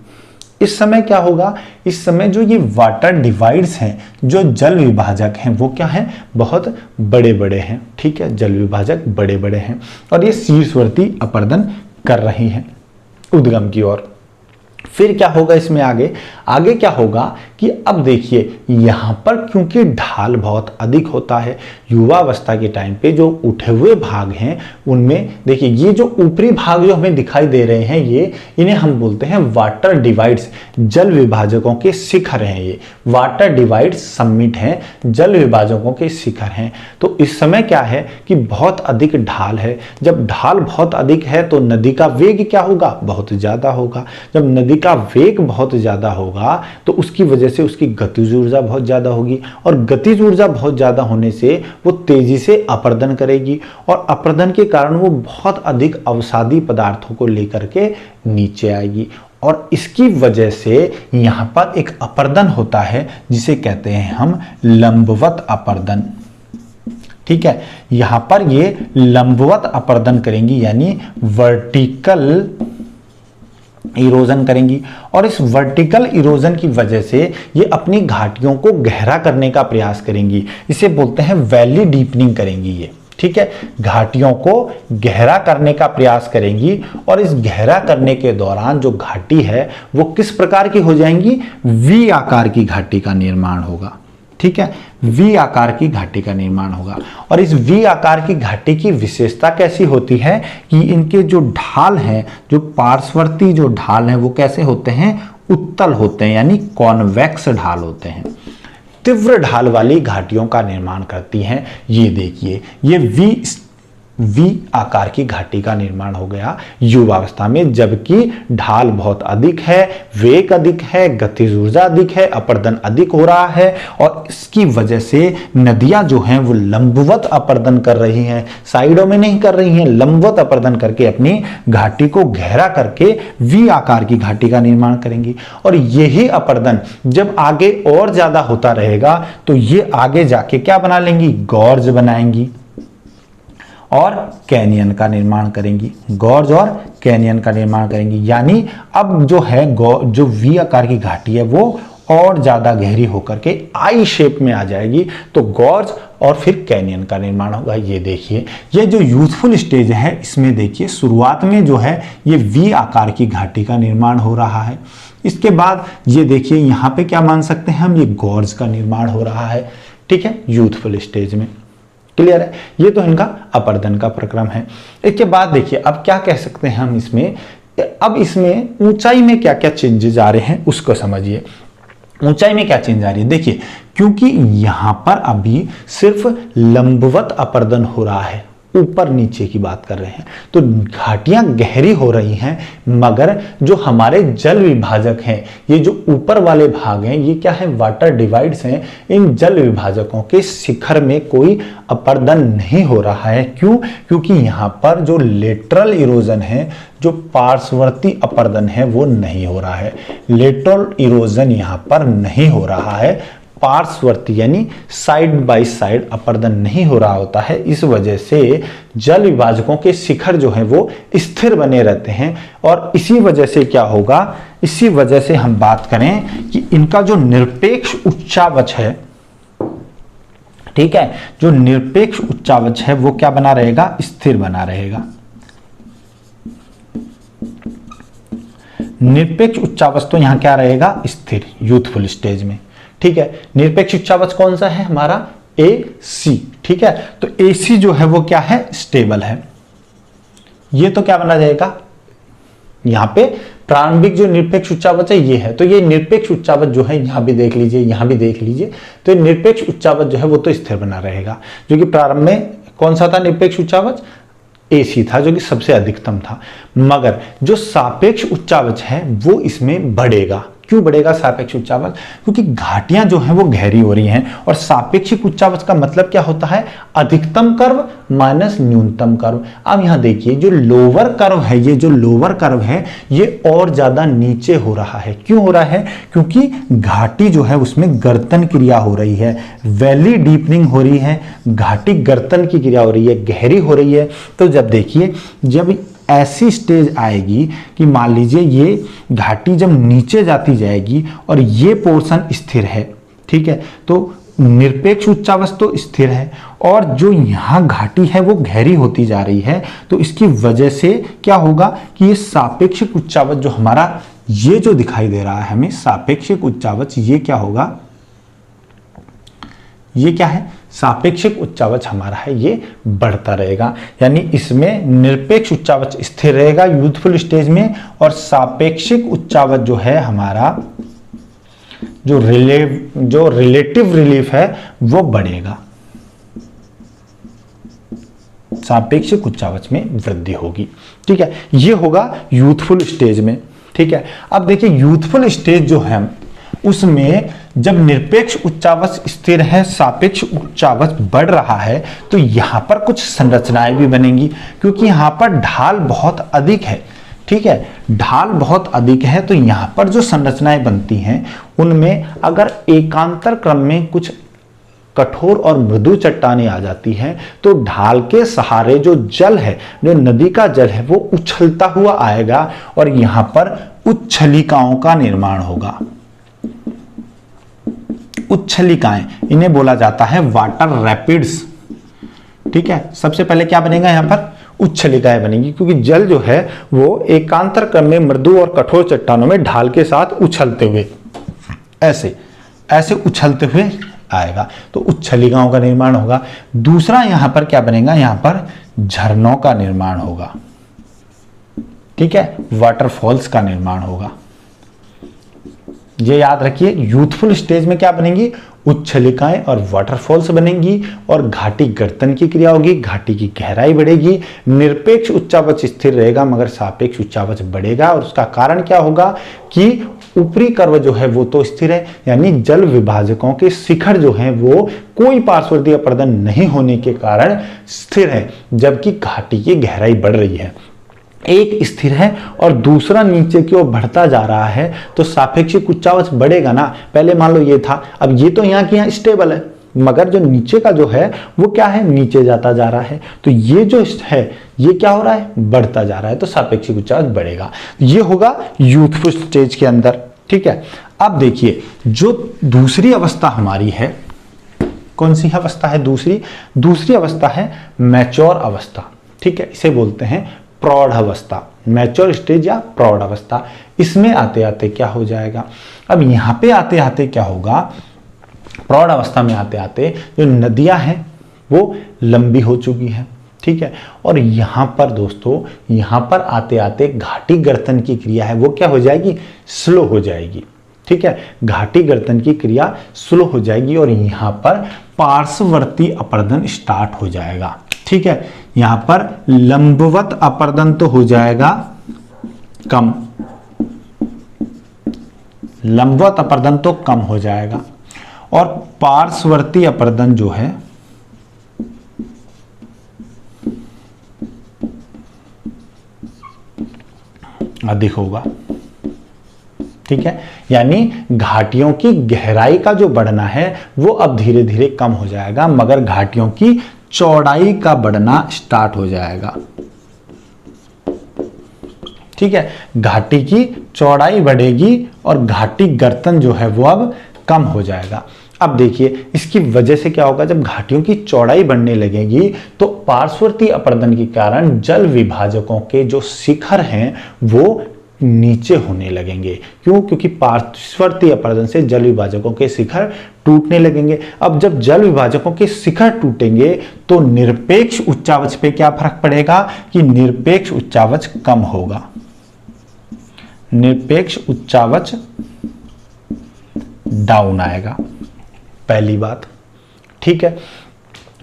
इस समय क्या होगा, इस समय जो ये वाटर डिवाइड्स हैं, जो जल विभाजक हैं, वो क्या है, बहुत बड़े बड़े हैं। ठीक है, जल विभाजक बड़े बड़े हैं और ये शीर्षवर्ती अपर्दन कर रही हैं उद्गम की ओर। फिर क्या होगा इसमें आगे क्या होगा कि अब देखिए, यहां पर क्योंकि ढाल बहुत अधिक होता है, युवावस्था के टाइम पे जो उठे हुए भाग हैं उनमें देखिए, ये जो ऊपरी भाग जो हमें दिखाई दे रहे हैं, ये इन्हें हम बोलते हैं वाटर डिवाइड्स, जल विभाजकों के शिखर हैं। ये वाटर डिवाइड्स समिट हैं, जल विभाजकों के शिखर हैं। तो इस समय क्या है कि बहुत अधिक ढाल है। जब ढाल बहुत अधिक है तो नदी का वेग क्या होगा, बहुत ज्यादा होगा। जब नदी का वेग बहुत ज्यादा होगा तो उसकी वजह से उसकी गतिज ऊर्जा बहुत ज्यादा होगी, और गतिज ऊर्जा बहुत ज्यादा होने से वो तेजी से अपर्दन करेगी, और अपर्दन के कारण वो बहुत अधिक अवसादी पदार्थों को लेकर के नीचे आएगी। और इसकी वजह से यहां पर एक अपर्दन होता है जिसे कहते हैं हम लंबवत अपर्दन। ठीक है, यहां पर ये लंबवत अपर्दन करेंगी, यानी वर्टिकल इरोजन करेंगी। और इस वर्टिकल इरोजन की वजह से ये अपनी घाटियों को गहरा करने का प्रयास करेंगी। इसे बोलते हैं वैली डीपनिंग करेंगी ये। ठीक है, घाटियों को गहरा करने का प्रयास करेंगी, और इस गहरा करने के दौरान जो घाटी है वो किस प्रकार की हो जाएंगी, वी आकार की घाटी का निर्माण होगा। ठीक है, वी आकार की घाटी का निर्माण होगा। और इस वी आकार की घाटी की विशेषता कैसी होती है कि इनके जो ढाल हैं, जो पार्श्ववर्ती जो ढाल हैं, वो कैसे होते हैं, उत्तल होते हैं, यानी कॉन्वेक्स ढाल होते हैं। तीव्र ढाल वाली घाटियों का निर्माण करती हैं। ये देखिए, ये वी आकार की घाटी का निर्माण हो गया युवावस्था में, जबकि ढाल बहुत अधिक है, वेग अधिक है, गतिज ऊर्जा अधिक है, अपर्दन अधिक हो रहा है, और इसकी वजह से नदियां जो हैं वो लंबवत अपर्दन कर रही हैं, साइडों में नहीं कर रही हैं, लंबवत अपर्दन करके अपनी घाटी को गहरा करके वी आकार की घाटी का निर्माण करेंगी। और यही अपर्दन जब आगे और ज्यादा होता रहेगा तो ये आगे जाके क्या बना लेंगी, गॉर्ज बनाएंगी और कैनियन का निर्माण करेंगी, गॉर्ज और कैनियन का निर्माण करेंगी। यानी अब जो है जो वी आकार की घाटी है वो और ज्यादा गहरी होकर के आई शेप में आ जाएगी, तो गॉर्ज और फिर कैनियन का निर्माण होगा। ये देखिए, ये जो यूथफुल स्टेज है इसमें देखिए शुरुआत में जो है ये वी आकार की घाटी का निर्माण हो रहा है। इसके बाद ये देखिए यहाँ पे क्या मान सकते हैं हम, ये गॉर्ज का निर्माण हो रहा है, ठीक है, यूथफुल स्टेज में। क्लियर है, ये तो इनका अपर्दन का प्रक्रम है। इसके बाद देखिए अब क्या कह सकते हैं हम इसमें, अब इसमें ऊंचाई में क्या क्या चेंजेस आ रहे हैं उसको समझिए। ऊंचाई में क्या चेंज आ रही है, देखिए क्योंकि यहां पर अभी सिर्फ लंबवत अपर्दन हो रहा है, ऊपर नीचे की बात कर रहे हैं, तो घाटियां गहरी हो रही हैं, मगर जो हमारे जल विभाजक हैं, ये जो ऊपर वाले भाग हैं, ये क्या है, वाटर डिवाइड्स हैं, इन जल विभाजकों के शिखर में कोई अपर्दन नहीं हो रहा है। क्यों? क्योंकि यहाँ पर जो लेटरल इरोजन है, जो पार्श्ववर्ती अपर्दन है, वो नहीं हो रहा है। लेटरल इरोजन यहाँ पर नहीं हो रहा है, पार्श्ववर्ती यानी साइड बाय साइड अपर्दन नहीं हो रहा होता है। इस वजह से जल विभाजकों के शिखर जो है वो स्थिर बने रहते हैं, और इसी वजह से क्या होगा, इसी वजह से हम बात करें कि इनका जो निरपेक्ष उच्चावच है, ठीक है, जो निरपेक्ष उच्चावच है वो क्या बना रहेगा, स्थिर बना रहेगा। निरपेक्ष उच्चावच तो यहां क्या रहेगा, स्थिर, यूथफुल स्टेज में, ठीक है। निरपेक्ष उच्चावच कौन सा है हमारा, ए सी, ठीक है। तो ए सी जो है वो क्या है, स्टेबल है। ये तो क्या बना जाएगा, यहां पे प्रारंभिक जो निरपेक्ष उच्चावच है ये है, तो ये निरपेक्ष उच्चावच जो है यहां भी देख लीजिए, यहां भी देख लीजिए, तो निरपेक्ष उच्चावच जो है वो तो स्थिर बना रहेगा, जो कि प्रारंभ में कौन सा था निरपेक्ष उच्चावच, एसी था, जो कि सबसे अधिकतम था। मगर जो सापेक्ष उच्चावच है वो इसमें बढ़ेगा। क्यों बढ़ेगा सापेक्ष उच्चावच, क्योंकि घाटियां जो हैं वो गहरी हो रही हैं, और सापेक्षिक उच्चावच का मतलब क्या होता है, अधिकतम कर्व माइनस न्यूनतम कर्व। अब यहां देखिए जो लोअर कर्व है, ये जो लोअर कर्व है ये और ज्यादा नीचे हो रहा है। क्यों हो रहा है, क्योंकि घाटी जो है उसमें गर्तन क्रिया हो रही है, वैली डीपनिंग हो रही है, घाटी गर्तन की क्रिया हो रही है, गहरी हो रही है। तो जब देखिए जब ऐसी स्टेज आएगी कि मान लीजिए ये घाटी जब नीचे जाती जाएगी और ये पोर्शन स्थिर है, ठीक है, तो निरपेक्ष उच्चावच तो स्थिर है, और जो यहां घाटी है वो गहरी होती जा रही है, तो इसकी वजह से क्या होगा कि ये सापेक्षिक उच्चावच जो हमारा ये जो दिखाई दे रहा है हमें सापेक्षिक उच्चावच, ये क्या होगा, ये क्या है, सापेक्षिक उच्चावच हमारा है ये बढ़ता रहेगा। यानी इसमें निरपेक्ष उच्चावच स्थिर रहेगा यूथफुल स्टेज में, और सापेक्षिक उच्चावच जो है हमारा जो रिलेटिव रिलीफ है वो बढ़ेगा, सापेक्षिक उच्चावच में वृद्धि होगी, ठीक है। ये होगा यूथफुल स्टेज में, ठीक है। अब देखिए यूथफुल स्टेज जो है उसमें जब निरपेक्ष उच्चावच स्थिर है, सापेक्ष उच्चावच बढ़ रहा है, तो यहां पर कुछ संरचनाएं भी बनेंगी, क्योंकि यहां पर ढाल बहुत अधिक है, ठीक है, ढाल बहुत अधिक है। तो यहां पर जो संरचनाएं बनती हैं उनमें अगर एकांतर क्रम में कुछ कठोर और मृदु चट्टानें आ जाती हैं, तो ढाल के सहारे जो जल है, जो नदी का जल है, वो उछलता हुआ आएगा, और यहां पर उच्छलिकाओं का निर्माण होगा। उच्छलिकाएं, इन्हें बोला जाता है वाटर रैपिड्स, ठीक है। सबसे पहले क्या बनेगा, यहां पर उच्छलिकाएं बनेगी, क्योंकि जल जो है वो एकांतर क्रम में मृदु और कठोर चट्टानों में ढाल के साथ उछलते हुए ऐसे ऐसे उछलते हुए आएगा, तो उच्छलिकाओं का निर्माण होगा। दूसरा यहां पर क्या बनेगा, यहां पर झरनों का निर्माण होगा, ठीक है, वाटरफॉल्स का निर्माण होगा। ये याद रखिए, यूथफुल स्टेज में क्या बनेंगी, उच्छलिकाएं और वाटरफॉल्स बनेंगी, और घाटी गर्तन की क्रिया होगी, घाटी की गहराई बढ़ेगी। निरपेक्ष उच्चावच स्थिर रहेगा मगर सापेक्ष उच्चावच बढ़ेगा, और उसका कारण क्या होगा कि ऊपरी कर्व जो है वो तो स्थिर है, यानी जल विभाजकों के शिखर जो हैं वो कोई पार्श्ववर्ती अपर्दन नहीं होने के कारण स्थिर है, जबकि घाटी की गहराई बढ़ रही है। एक स्थिर है और दूसरा नीचे की ओर बढ़ता जा रहा है, तो सापेक्षिक उच्चावच बढ़ेगा ना। पहले मान लो ये था, अब ये तो यहाँ की यहाँ स्टेबल है, मगर जो नीचे का जो है वो क्या है, नीचे जाता जा रहा है। तो ये जो है ये क्या हो रहा है, बढ़ता जा रहा है, तो सापेक्षिक उच्चावच बढ़ेगा। ये होगा यूथफुल स्टेज के अंदर, ठीक है। अब देखिए जो दूसरी अवस्था हमारी है, कौन सी अवस्था है दूसरी अवस्था है मैच्योर अवस्था, ठीक है। इसे बोलते हैं प्रौढ़ अवस्था, मैच्योर स्टेज या प्रौढ़ अवस्था। इसमें आते आते क्या हो जाएगा, अब यहां पे आते आते क्या होगा, प्रौढ़ अवस्था में आते आते जो नदियां हैं वो लंबी हो चुकी हैं, ठीक है। और यहां पर दोस्तों, यहां पर आते आते घाटी गर्तन की क्रिया है वो क्या हो जाएगी, स्लो हो जाएगी, ठीक है। घाटी गर्तन की क्रिया स्लो हो जाएगी और यहां पर पार्श्ववर्ती अपर्दन स्टार्ट हो जाएगा, ठीक है। यहां पर लंबवत अपर्दन तो हो जाएगा कम, लंबवत अपर्दन तो कम हो जाएगा और पार्श्ववर्ती अपर्दन जो है अधिक होगा, ठीक है। यानी घाटियों की गहराई का जो बढ़ना है वो अब धीरे धीरे कम हो जाएगा, मगर घाटियों की चौड़ाई का बढ़ना स्टार्ट हो जाएगा, ठीक है। घाटी की चौड़ाई बढ़ेगी और घाटी गर्तन जो है वो अब कम हो जाएगा। अब देखिए इसकी वजह से क्या होगा, जब घाटियों की चौड़ाई बढ़ने लगेगी तो पार्श्ववर्ती अपर्दन के कारण जल विभाजकों के जो शिखर हैं वो नीचे होने लगेंगे। क्यों, क्योंकि पार्श्ववर्ती अपर्दन से जल विभाजकों के शिखर टूटने लगेंगे। अब जब जल विभाजकों के शिखर टूटेंगे तो निरपेक्ष उच्चावच पे क्या फर्क पड़ेगा कि निरपेक्ष उच्चावच कम होगा, निरपेक्ष उच्चावच डाउन आएगा, पहली बात, ठीक है।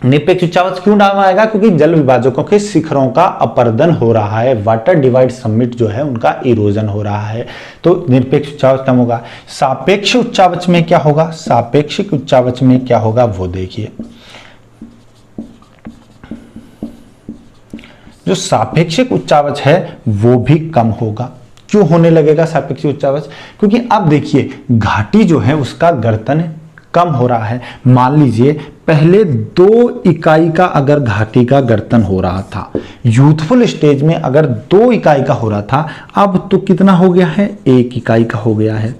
निरपेक्ष उच्चावच क्यों डाउन आएगा, क्योंकि जल विभाजकों के शिखरों का अपर्दन हो रहा है, वाटर डिवाइड समिट जो है उनका इरोजन हो रहा है, तो निरपेक्ष उच्चावच कम होगा। सापेक्ष उच्चावच में क्या होगा, सापेक्षिक उच्चावच में क्या होगा वो देखिए। जो सापेक्षिक उच्चावच है वो भी कम होगा। क्यों होने लगेगा सापेक्षिक उच्चावच, क्योंकि अब देखिए घाटी जो है उसका गर्तन कम हो रहा है। मान लीजिए पहले 2 इकाई का अगर घाटी का गर्तन हो रहा था, यूथफुल स्टेज में अगर 2 इकाई का हो रहा था, अब तो कितना हो गया है, 1 इकाई का हो गया है,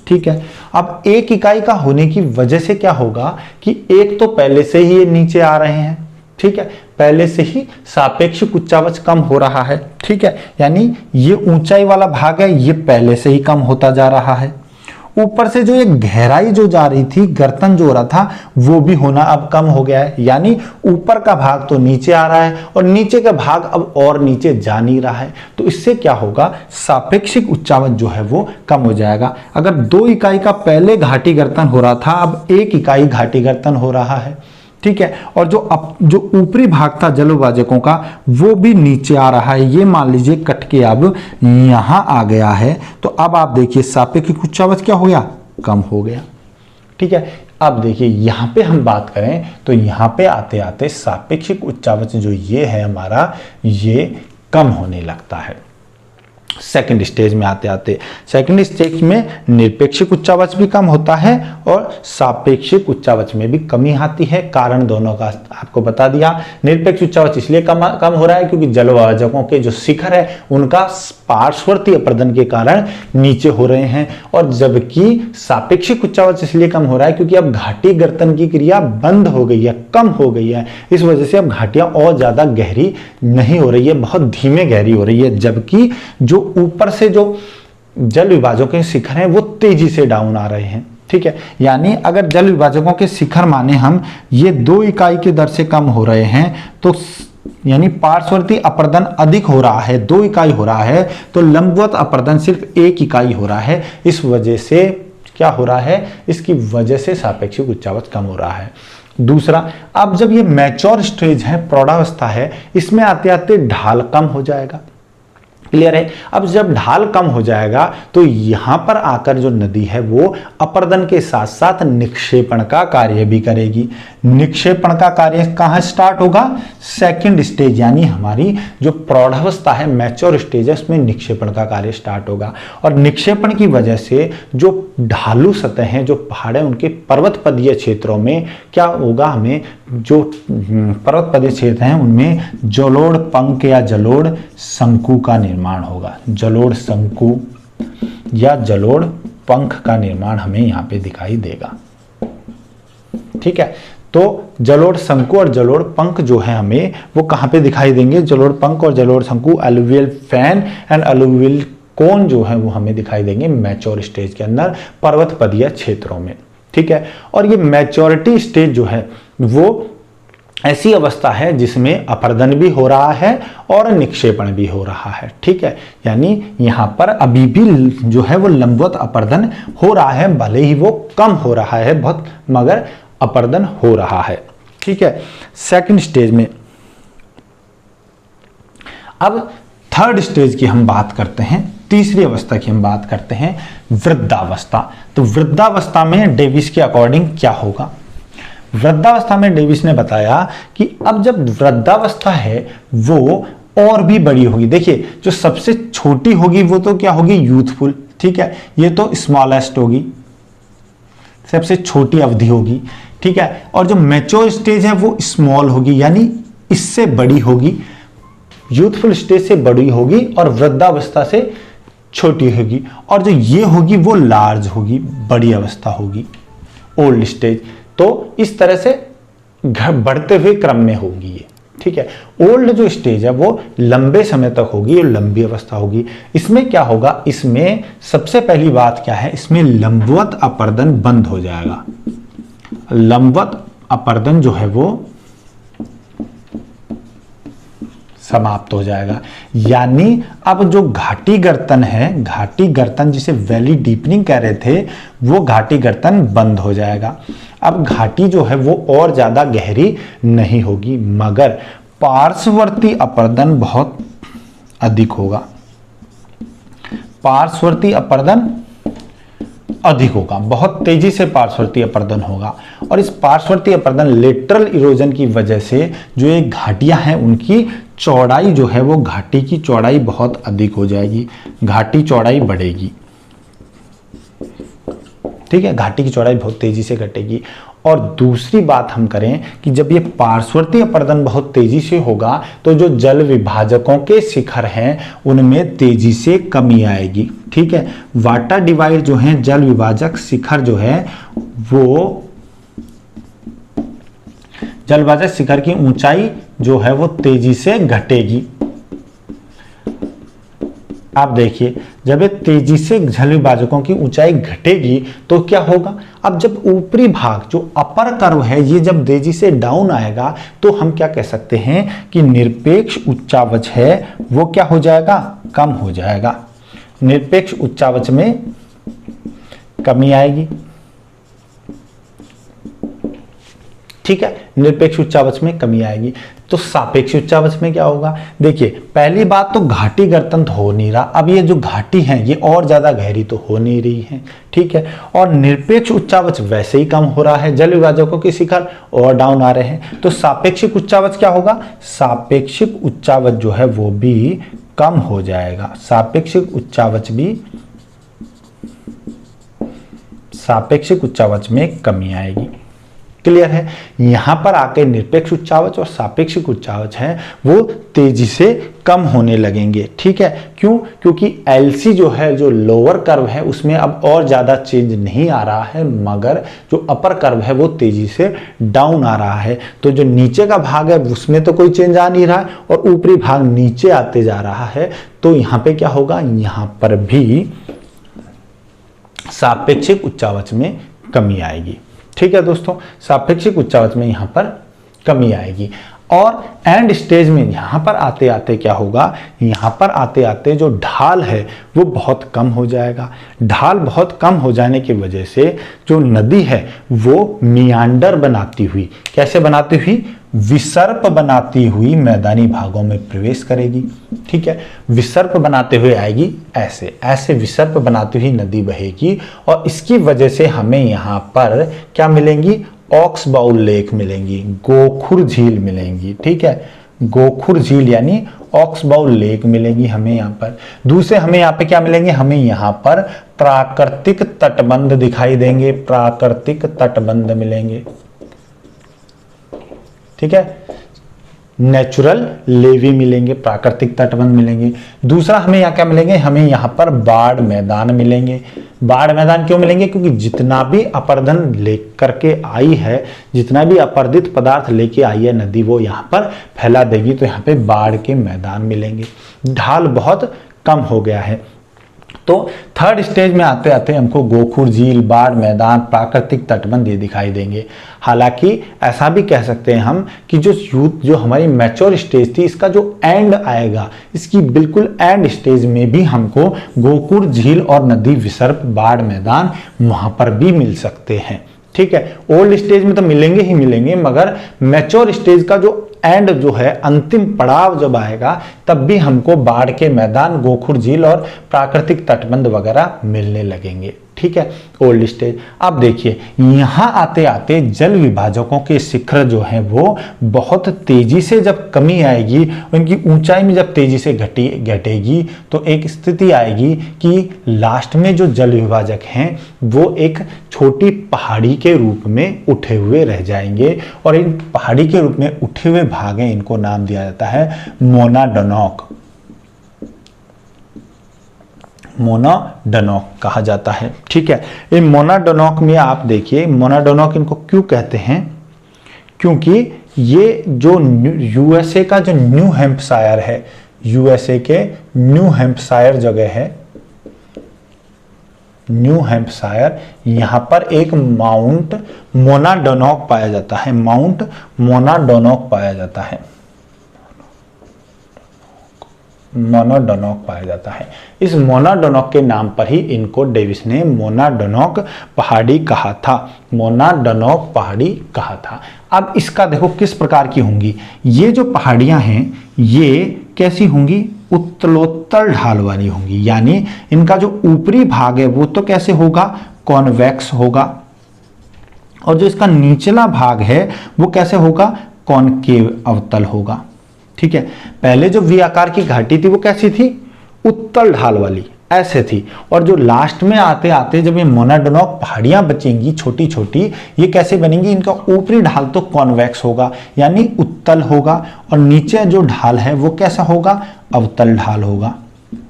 ठीक है। अब 1 इकाई का होने की वजह से क्या होगा कि एक तो पहले से ही ये नीचे आ रहे हैं, ठीक है, पहले से ही सापेक्षिक उच्चावच कम हो रहा है, ठीक है। यानी ये ऊंचाई वाला भाग है ये पहले से ही कम होता जा रहा है। ऊपर से जो ये गहराई जो जा रही थी, गर्तन जो हो रहा था वो भी होना अब कम हो गया है। यानी ऊपर का भाग तो नीचे आ रहा है और नीचे का भाग अब और नीचे जा नहीं रहा है। तो इससे क्या होगा, सापेक्षिक उच्चावच जो है वो कम हो जाएगा। अगर 2 इकाई का पहले घाटी गर्तन हो रहा था, अब 1 इकाई घाटी गर्तन हो रहा है, ठीक है। और जो ऊपरी भाग था जल विभाजकों का वो भी नीचे आ रहा है। ये मान लीजिए कट के अब यहां आ गया है, तो अब आप देखिए सापेक्षिक उच्चावच क्या हो गया, कम हो गया, ठीक है। अब देखिए यहां पे हम बात करें तो यहां पे आते आते सापेक्षिक उच्चावच जो ये है हमारा, ये कम होने लगता है। सेकंड स्टेज में आते आते, सेकंड स्टेज में निरपेक्षिक उच्चावच भी कम होता है और सापेक्षिक उच्चावच में भी कमी आती है। कारण दोनों का आपको बता दिया। निरपेक्ष उच्चावच इसलिए कम हो रहा है क्योंकि जल विभाजकों के जो शिखर है उनका पार्श्ववर्ती अपर्दन के कारण नीचे हो रहे हैं, और जबकि सापेक्षिक उच्चावच इसलिए कम हो रहा है क्योंकि अब घाटी गर्तन की क्रिया बंद हो गई है, कम हो गई है। इस वजह से अब घाटियां और ज्यादा गहरी नहीं हो रही है, बहुत धीमे गहरी हो रही है। जबकि जो ऊपर से जो जल विभाजकों के शिखर हैं वो तेजी से डाउन आ रहे हैं, ठीक है। यानी अगर जल विभाजकों के शिखर माने हम ये 2 इकाई की दर से कम हो रहे हैं, तो यानी पार्श्ववर्ती अपर्दन अधिक हो रहा है, 2 इकाई हो रहा है, तो लंबवत अपर्दन सिर्फ 1 इकाई हो रहा है। इस वजह से क्या हो रहा है, इसकी वजह से सापेक्षिक उच्चावच कम हो रहा है। दूसरा, अब जब ये मैच्योर स्टेज है, प्रौढ़ावस्था है, इसमें आते आते ढाल कम हो जाएगा। क्लियर है। अब जब ढाल कम हो जाएगा तो यहां पर आकर जो नदी है वो अपर्दन के साथ साथ निक्षेपण का कार्य भी करेगी। निक्षेपण का कार्य कहां स्टार्ट होगा? सेकंड स्टेज, यानी हमारी जो प्रौढ़ावस्था है, मैच्योर स्टेज है, उसमें निक्षेपण का कार्य स्टार्ट होगा। और निक्षेपण की वजह से जो ढालू सतह हैं, जो पहाड़ है, उनके पर्वत पदीय क्षेत्रों में क्या होगा? हमें जो पर्वत पदीय क्षेत्र हैं उनमें जलोढ़ पंख या जलोढ़ शंकु का निर्माण होगा। जलोढ़ शंकु या जलोढ़ पंख का निर्माण हमें यहाँ पे दिखाई देगा। ठीक है, तो जलोढ़ शंकु और जलोढ़ पंख जो है हमें वो कहाँ पे दिखाई देंगे? जलोढ़ पंख और जलोढ़ शंकु, अलुवियल फैन एंड अलुवियल कोन जो है वो हमें दिखाई देंगे मैच्योर स्टेज के अंदर, पर्वत पदीय क्षेत्रों में। ठीक है, और ये मैच्योरिटी स्टेज जो है वो ऐसी अवस्था है जिसमें अपर्दन भी हो रहा है और निक्षेपण भी हो रहा है। ठीक है, यानी यहां पर अभी भी जो है वो लंबवत अपर्दन हो रहा है, भले ही वो कम हो रहा है बहुत, मगर अपर्दन हो रहा है। ठीक है, सेकंड स्टेज में अब थर्ड स्टेज की हम बात करते हैं, तीसरी अवस्था की हम बात करते हैं, वृद्धावस्था। तो वृद्धावस्था में डेविस के अकॉर्डिंग क्या होगा? वृद्धावस्था में डेविस ने बताया कि अब जब वृद्धावस्था है वो और भी बड़ी होगी। देखिए, जो सबसे छोटी होगी वो तो क्या होगी? यूथफुल। ठीक है, ये तो स्मॉलेस्ट होगी, सबसे छोटी अवधि होगी। ठीक है, और जो मैच्योर स्टेज है वो स्मॉल होगी, यानी इससे बड़ी होगी। यूथफुल स्टेज से बड़ी होगी और वृद्धावस्था से छोटी होगी, और जो ये होगी वो लार्ज होगी, बड़ी अवस्था होगी, ओल्ड स्टेज। तो इस तरह से बढ़ते हुए क्रम में होगी ये। ठीक है, ओल्ड जो स्टेज है वो लंबे समय तक होगी और लंबी अवस्था होगी। इसमें क्या होगा? इसमें सबसे पहली बात क्या है? इसमें लंबवत अपर्दन बंद हो जाएगा। लंबवत अपर्दन जो है वो समाप्त हो जाएगा, यानी अब जो घाटी गर्तन है, घाटी गर्तन जिसे वैली डीपनिंग कह रहे थे, वो घाटी गर्तन बंद हो जाएगा। अब घाटी जो है वो और ज्यादा गहरी नहीं होगी, मगर पार्श्ववर्ती अपर्दन बहुत अधिक होगा। पार्श्ववर्ती अपर्दन अधिक होगा, बहुत तेजी से पार्श्ववर्ती अपर्दन होगा। और इस पार्श्ववर्ती अपर्दन लेटरल इरोजन की वजह से जो ये घाटियां हैं उनकी चौड़ाई जो है वो, घाटी की चौड़ाई बहुत अधिक हो जाएगी, घाटी चौड़ाई बढ़ेगी। ठीक है, घाटी की चौड़ाई बहुत तेजी से घटेगी। और दूसरी बात हम करें कि जब ये पार्श्ववर्ती अपर्दन बहुत तेजी से होगा तो जो जल विभाजकों के शिखर हैं उनमें तेजी से कमी आएगी। ठीक है, वाटर डिवाइड जो है, जल विभाजक शिखर जो है वो, जल विभाजक शिखर की ऊंचाई जो है वो तेजी से घटेगी। आप देखिए, जब ये तेजी से जल विभाजकों की ऊंचाई घटेगी तो क्या होगा? अब जब ऊपरी भाग जो अपर कर्व है ये जब तेजी से डाउन आएगा तो हम क्या कह सकते हैं कि निरपेक्ष उच्चावच है वो क्या हो जाएगा? कम हो जाएगा। निरपेक्ष उच्चावच में कमी आएगी। ठीक है, निरपेक्ष उच्चावच में कमी आएगी। तो सापेक्ष उच्चावच में क्या होगा? देखिए, पहली बात तो घाटी गर्तन तो हो नहीं रहा, अब ये जो घाटी है ये और ज्यादा गहरी तो हो नहीं रही है। ठीक है, और निरपेक्ष उच्चावच वैसे ही कम हो रहा है, जल विभाजकों के शिखर और डाउन आ रहे हैं। तो सापेक्षिक उच्चावच क्या होगा? सापेक्षिक उच्चावच जो है वो भी कम हो जाएगा। सापेक्षिक उच्चावच भी, सापेक्षिक उच्चावच में कमी आएगी। क्लियर है? यहां पर आके निरपेक्ष उच्चावच और सापेक्षिक उच्चावच है वो तेजी से कम होने लगेंगे। ठीक है, क्यों? क्योंकि एलसी जो है, जो लोअर कर्व है, उसमें अब और ज्यादा चेंज नहीं आ रहा है, मगर जो अपर कर्व है वो तेजी से डाउन आ रहा है। तो जो नीचे का भाग है उसमें तो कोई चेंज आ नहीं रहा है और ऊपरी भाग नीचे आते जा रहा है। तो यहां पे क्या होगा? यहां पर भी सापेक्षिक उच्चावच में कमी आएगी। ठीक है दोस्तों, सापेक्षिक उच्चावच में यहां पर कमी आएगी। और एंड स्टेज में यहां पर आते आते क्या होगा, यहां पर आते आते जो ढाल है वो बहुत कम हो जाएगा। ढाल बहुत कम हो जाने की वजह से जो नदी है वो मियांडर बनाती हुई, कैसे बनाती हुई, विसर्प बनाती हुई मैदानी भागों में प्रवेश करेगी। ठीक है, विसर्प बनाते हुए आएगी, ऐसे ऐसे विसर्प बनाती हुई नदी बहेगी और इसकी वजह से हमें यहाँ पर क्या मिलेंगी, ऑक्स बाउल लेक मिलेंगी, गोखुर झील मिलेंगी। ठीक है, गोखुर झील यानी ऑक्स बाउल लेक मिलेगी हमें यहाँ पर। दूसरे हमें यहाँ पे क्या मिलेंगे, हमें यहाँ पर प्राकृतिक तटबंध दिखाई देंगे, प्राकृतिक तटबंध मिलेंगे। ठीक है, नेचुरल लेवी मिलेंगे, प्राकृतिक तटबंध मिलेंगे। दूसरा हमें यहाँ क्या मिलेंगे, हमें यहाँ पर बाढ़ मैदान मिलेंगे। बाढ़ मैदान क्यों मिलेंगे, क्योंकि जितना भी अपरदन लेकर के आई है, जितना भी अपरदित पदार्थ लेके आई है नदी, वो यहाँ पर फैला देगी, तो यहाँ पे बाढ़ के मैदान मिलेंगे। ढाल बहुत कम हो गया है। तो थर्ड स्टेज में आते आते हमको गोखुर झील, बाढ़ मैदान, प्राकृतिक तटबंध ये दिखाई देंगे। हालांकि ऐसा भी कह सकते हैं हम कि जो हमारी मैच्योर स्टेज थी, इसका जो एंड आएगा, इसकी बिल्कुल एंड स्टेज में भी हमको गोखुर झील और नदी विसर्प, बाढ़ मैदान वहां पर भी मिल सकते हैं। ठीक है, ओल्ड स्टेज में तो मिलेंगे ही मिलेंगे, मगर मैच्योर स्टेज का जो एंड जो है, अंतिम पड़ाव जब आएगा, तब भी हमको बाढ़ के मैदान, गोखुर झील और प्राकृतिक तटबंध वगैरह मिलने लगेंगे। ठीक है, ओल्ड स्टेज। अब देखिए यहां आते आते जल विभाजकों के शिखर जो हैं वो बहुत तेजी से जब कमी आएगी, उनकी ऊंचाई में जब तेजी से घटेगी, तो एक स्थिति आएगी कि लास्ट में जो जल विभाजक हैं वो एक छोटी पहाड़ी के रूप में उठे हुए रह जाएंगे, और इन पहाड़ी के रूप में उठे हुए भाग हैं, इनको नाम दिया जाता है मोनाडोनॉक। मोनाडोनॉक कहा जाता है। ठीक है, इन मोनाडोनॉक में आप देखिए, मोनाडोनॉक इनको क्यों कहते हैं, क्योंकि ये जो यूएसए का जो न्यू हैम्पशायर है, यूएसए के न्यू हैम्पशायर जगह है, न्यू हैम्पशायर, यहां पर एक माउंट मोनाडोनॉक पाया जाता है, माउंट मोनाडोनॉक पाया जाता है, मोनाडोनॉक पाया जाता है। इस मोनाडोनॉक के नाम पर ही इनको डेविस ने मोनाडोनॉक पहाड़ी कहा था, मोनाडोनॉक पहाड़ी कहा था। अब इसका देखो किस प्रकार की होंगी, ये जो पहाड़ियां हैं ये कैसी होंगी, उत्तलोत्तर ढाल वाली होंगी, यानी इनका जो ऊपरी भाग है वो तो कैसे होगा, कॉन्वेक्स होगा, और जो इसका निचला भाग है वो कैसे होगा, कॉनकेव, अवतल होगा। ठीक है, पहले जो वी आकार की घाटी थी वो कैसी थी, उत्तल ढाल वाली, ऐसे थी, और जो लास्ट में आते आते जब ये मोनाडोनॉक पहाड़ियां बचेंगी छोटी छोटी, ये कैसे बनेंगी, इनका ऊपरी ढाल तो कॉन्वेक्स होगा यानी उत्तल होगा, और नीचे जो ढाल है वो कैसा होगा, अवतल ढाल होगा।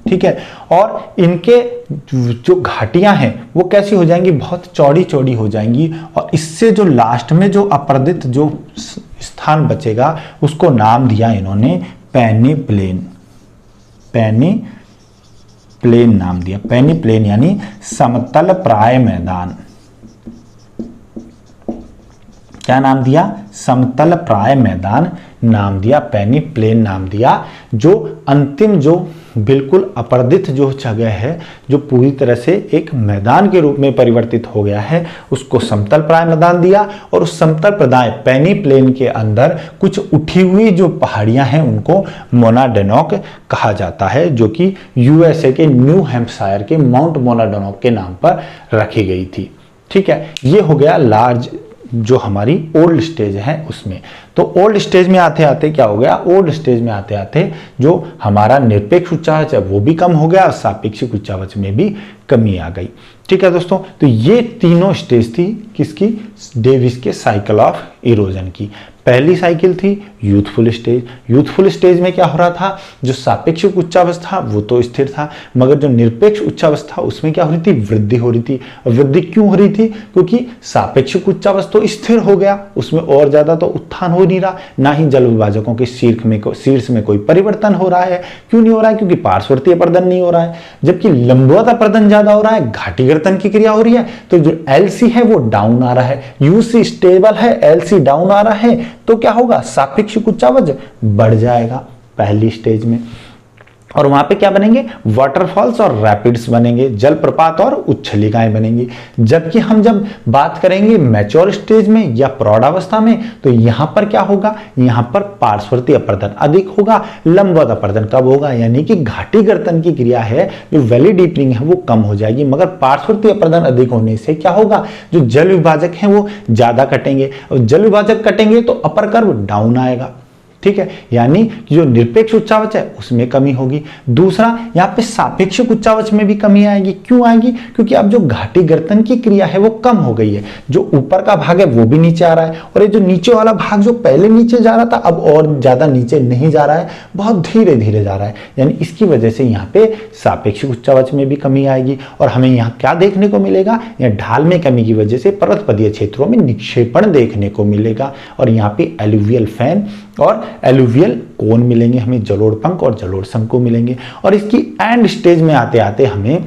ठीक है, और इनके जो घाटियां हैं वो कैसी हो जाएंगी, बहुत चौड़ी चौड़ी हो जाएंगी, और इससे जो लास्ट में जो अपरदित जो स्थान बचेगा उसको नाम दिया इन्होंने पेनिप्लेन, पेनिप्लेन नाम दिया, पेनिप्लेन यानी समतल प्राय मैदान। क्या नाम दिया, समतल प्राय मैदान नाम दिया, पेनिप्लेन नाम दिया। जो अंतिम जो बिल्कुल अपरदित जो जगह है, जो पूरी तरह से एक मैदान के रूप में परिवर्तित हो गया है, उसको समतल प्राय मैदान दिया, और उस समतल प्राय पेनिप्लेन के अंदर कुछ उठी हुई जो पहाड़ियां हैं उनको मोनाडोनॉक कहा जाता है, जो कि यूएसए के न्यू हैम्पशायर के माउंट मोनाडोनॉक के नाम पर रखी गई थी। ठीक है, ये हो गया लार्ज जो हमारी ओल्ड स्टेज है उसमें। तो ओल्ड स्टेज में आते आते क्या हो गया, ओल्ड स्टेज में आते आते जो हमारा निरपेक्ष उच्चावच है वो भी कम हो गया, और सापेक्षिक उच्चावच में भी कमी आ गई। ठीक है दोस्तों, तो ये तीनों स्टेज थी किसकी, डेविस के साइकिल ऑफ इरोजन की। पहली साइकिल थी यूथफुल स्टेज। यूथफुल स्टेज में क्या हो रहा था, जो सापेक्षिक उच्चावच था वो तो स्थिर था, मगर जो निरपेक्ष उच्चावच था उसमें क्या हो रही थी, वृद्धि हो रही थी। और वृद्धि क्यों हो रही थी, क्योंकि सापेक्षिक उच्चावच तो स्थिर हो गया, उसमें और ज्यादा तो उत्थान हो नहीं रहा, ना ही जल विभाजकों के शीर्ष में कोई परिवर्तन हो रहा है। क्यों नहीं हो रहा है, क्योंकि पार्श्ववर्ती अपर्दन नहीं हो रहा है, जबकि लंबवत अपर्दन ज्यादा हो रहा है, घाटीगर्तन की क्रिया हो रही है, तो जो एलसी है वो डाउन आ रहा है, यूसी स्टेबल है, एलसी डाउन आ रहा है, तो क्या होगा, सापेक्षिक सापेक्षिक उच्चावच बढ़ जाएगा पहली स्टेज में, और वहां पे क्या बनेंगे, वाटरफॉल्स और रैपिड्स बनेंगे, जलप्रपात और उच्छलिकाएं बनेंगी। जबकि हम जब बात करेंगे मैच्योर स्टेज में या प्रौढ़ावस्था में, तो यहां पर क्या होगा, यहां पर पार्श्ववर्ती अपर्दन अधिक होगा, लंबवत अपर्दन कब होगा, यानी कि घाटी गर्दन की क्रिया है जो वैली डीपनिंग है वो कम हो जाएगी, मगर पार्श्ववर्ती अपर्दन अधिक होने से क्या होगा, जो जल विभाजक है वो ज्यादा कटेंगे, और जल विभाजक कटेंगे तो अपर कर्व डाउन आएगा। ठीक है, यानी कि जो निरपेक्ष उच्चावच है उसमें कमी होगी। दूसरा, यहाँ पे सापेक्षिक उच्चावच में भी कमी आएगी। क्यों आएगी, क्योंकि अब जो घाटी गर्दन की क्रिया है वो कम हो गई है, जो ऊपर का भाग है वो भी नीचे आ रहा है, और ये जो नीचे वाला भाग जो पहले नीचे जा रहा था अब और ज्यादा नीचे नहीं जा रहा है, बहुत धीरे धीरे जा रहा है, यानी इसकी वजह से यहाँ पे सापेक्षिक उच्चावच में भी कमी आएगी। और हमें यहाँ क्या देखने को मिलेगा, यहाँ ढाल में कमी की वजह से पर्वतपदीय क्षेत्रों में निक्षेपण देखने को मिलेगा, और यहाँ पे एलुवियल फैन और एलुवियल कोन मिलेंगे, हमें जलोढ़ पंख और जलोढ़ शंकु मिलेंगे। और इसकी एंड स्टेज में आते आते हमें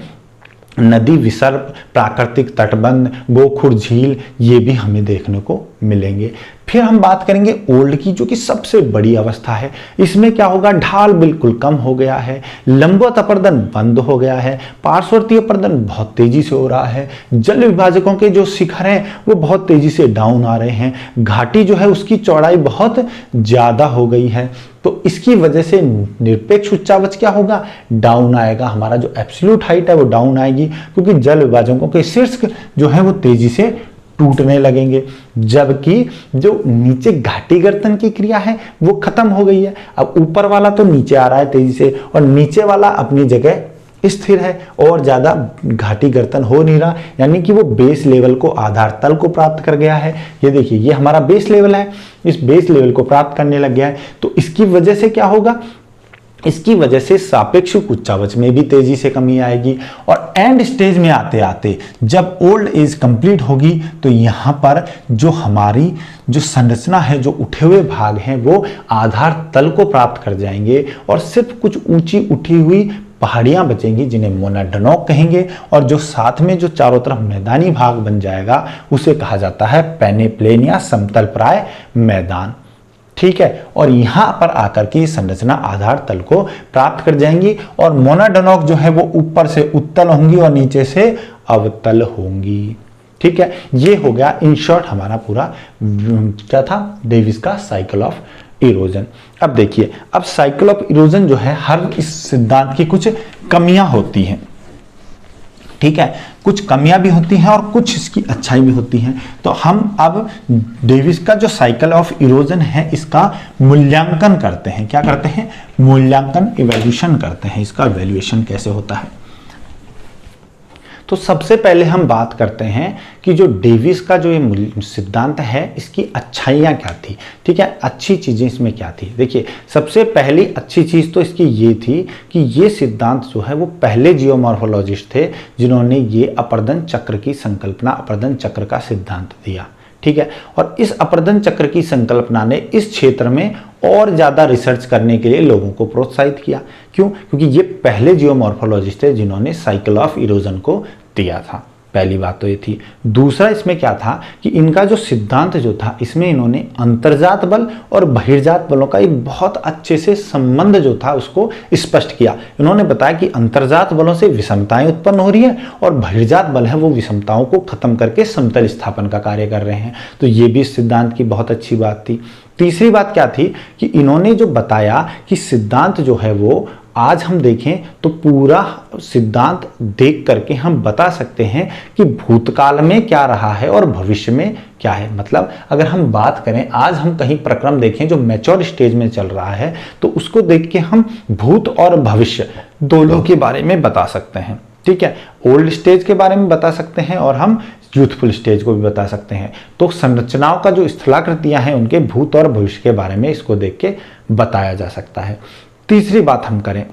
नदी विसर्प, प्राकृतिक तटबंध, गोखुर झील ये भी हमें देखने को मिलेंगे। फिर हम बात करेंगे ओल्ड की, जो कि सबसे बड़ी अवस्था है। इसमें क्या होगा, ढाल बिल्कुल कम हो गया है, लंबवत अपर्दन बंद हो गया है, पार्श्ववर्ती अपर्दन बहुत तेजी से हो रहा है, जल विभाजकों के जो शिखर हैं वो बहुत तेजी से डाउन आ रहे हैं, घाटी जो है उसकी चौड़ाई बहुत ज्यादा हो गई है। तो इसकी वजह से निरपेक्ष उच्चावच क्या होगा, डाउन आएगा, हमारा जो एब्सोल्यूट हाइट है वो डाउन आएगी, क्योंकि जल विभाजकों के शीर्ष जो है वो तेजी से टूटने लगेंगे। जबकि जो नीचे घाटी गर्दन की क्रिया है वो खत्म हो गई है, अब ऊपर वाला तो नीचे आ रहा है तेजी से, और नीचे वाला अपनी जगह स्थिर है और ज्यादा घाटी गर्दन हो नहीं रहा, यानी कि वो बेस लेवल को, आधार तल को प्राप्त कर गया है। ये देखिए, ये हमारा बेस लेवल है, इस बेस लेवल को प्राप्त करने लग गया है। तो इसकी वजह से क्या होगा, इसकी वजह से सापेक्षिक उच्चावच में भी तेजी से कमी आएगी। और एंड स्टेज में आते आते जब ओल्ड एज कंप्लीट होगी तो यहां पर जो हमारी जो संरचना है, जो उठे हुए भाग हैं वो आधार तल को प्राप्त कर जाएंगे, और सिर्फ कुछ ऊंची उठी हुई पहाड़ियां बचेंगी जिन्हें मोनाडनोक कहेंगे, और जो साथ में जो चारों तरफ मैदानी भाग बन जाएगा उसे कहा जाता है पेनेप्लेन या समतल प्राय मैदान। ठीक है, और यहां पर आकर के संरचना आधार तल को प्राप्त कर जाएंगी, और मोनाडनोक जो है वो ऊपर से उत्तल होंगी और नीचे से अवतल होंगी। ठीक है, ये हो गया इन शॉर्ट हमारा पूरा क्या था, डेविस का साइकिल ऑफ इरोजन। अब देखिए, अब साइकिल ऑफ इरोजन जो है, हर इस सिद्धांत की कुछ कमियां होती हैं। ठीक है, कुछ कमियां भी होती हैं और कुछ इसकी अच्छाई भी होती हैं। तो हम अब डेविस का जो साइकिल ऑफ इरोजन है इसका मूल्यांकन करते हैं। क्या करते हैं, मूल्यांकन, इवैल्यूएशन करते हैं, इसका इवैल्यूएशन कैसे होता है। तो सबसे पहले हम बात करते हैं कि जो डेविस का जो ये सिद्धांत है इसकी अच्छाइयाँ क्या थी। ठीक है, अच्छी चीज़ें इसमें क्या थी। देखिए, सबसे पहली अच्छी चीज़ तो इसकी ये थी कि ये सिद्धांत जो है वो पहले जियोमॉर्फोलॉजिस्ट थे जिन्होंने ये अपर्दन चक्र की संकल्पना, अपर्दन चक्र का सिद्धांत दिया। ठीक है, और इस अपर्दन चक्र की संकल्पना ने इस क्षेत्र में और ज्यादा रिसर्च करने के लिए लोगों को प्रोत्साहित किया। क्यों, क्योंकि ये पहले जियोमॉर्फोलॉजिस्ट थे जिन्होंने साइकिल ऑफ इरोजन को दिया था। पहली बात तो ये थी। दूसरा इसमें क्या था कि इनका जो सिद्धांत जो था इसमें इन्होंने अंतर्जात बल और बहिर्जात बलों का एक बहुत अच्छे से संबंध जो था उसको स्पष्ट किया। इन्होंने बताया कि अंतर्जात बलों से विषमताएं उत्पन्न हो रही है और बहिर्जात बल है वो विषमताओं को खत्म करके समतल स्थापन का कार्य कर रहे हैं। तो ये भी इस सिद्धांत की बहुत अच्छी बात थी। तीसरी बात क्या थी कि इन्होंने जो बताया कि सिद्धांत जो है वो आज हम देखें तो पूरा सिद्धांत देख करके हम बता सकते हैं कि भूतकाल में क्या रहा है और भविष्य में क्या है। मतलब अगर हम बात करें, आज हम कहीं प्रक्रम देखें जो मैच्योर स्टेज में चल रहा है तो उसको देख के हम भूत और भविष्य दोनों के बारे में बता सकते हैं। ठीक है, ओल्ड स्टेज के बारे में बता सकते हैं और हम यूथफुल स्टेज को भी बता सकते हैं। तो संरचनाओं का जो स्थलाकृतियां हैं उनके भूत और भविष्य के बारे में इसको देख के बताया जा सकता है। तीसरी बात हम करें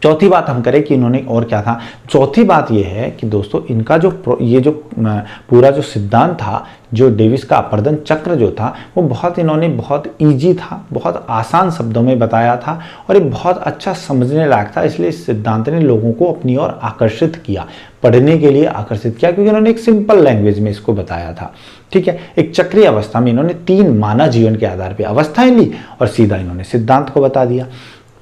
चौथी बात हम करें कि इन्होंने और क्या था, चौथी बात यह है कि दोस्तों इनका जो पूरा जो सिद्धांत था, जो डेविस का अपर्दन चक्र जो था, वो इन्होंने बहुत ईजी था, बहुत आसान शब्दों में बताया था और ये बहुत अच्छा समझने लायक था। इसलिए इस सिद्धांत ने लोगों को अपनी ओर आकर्षित किया, पढ़ने के लिए आकर्षित किया, क्योंकि इन्होंने एक सिंपल लैंग्वेज में इसको बताया था। ठीक है, एक चक्रीय अवस्था में इन्होंने 3 मानव जीवन के आधार पर अवस्थाएं ली और सीधा इन्होंने सिद्धांत को बता दिया।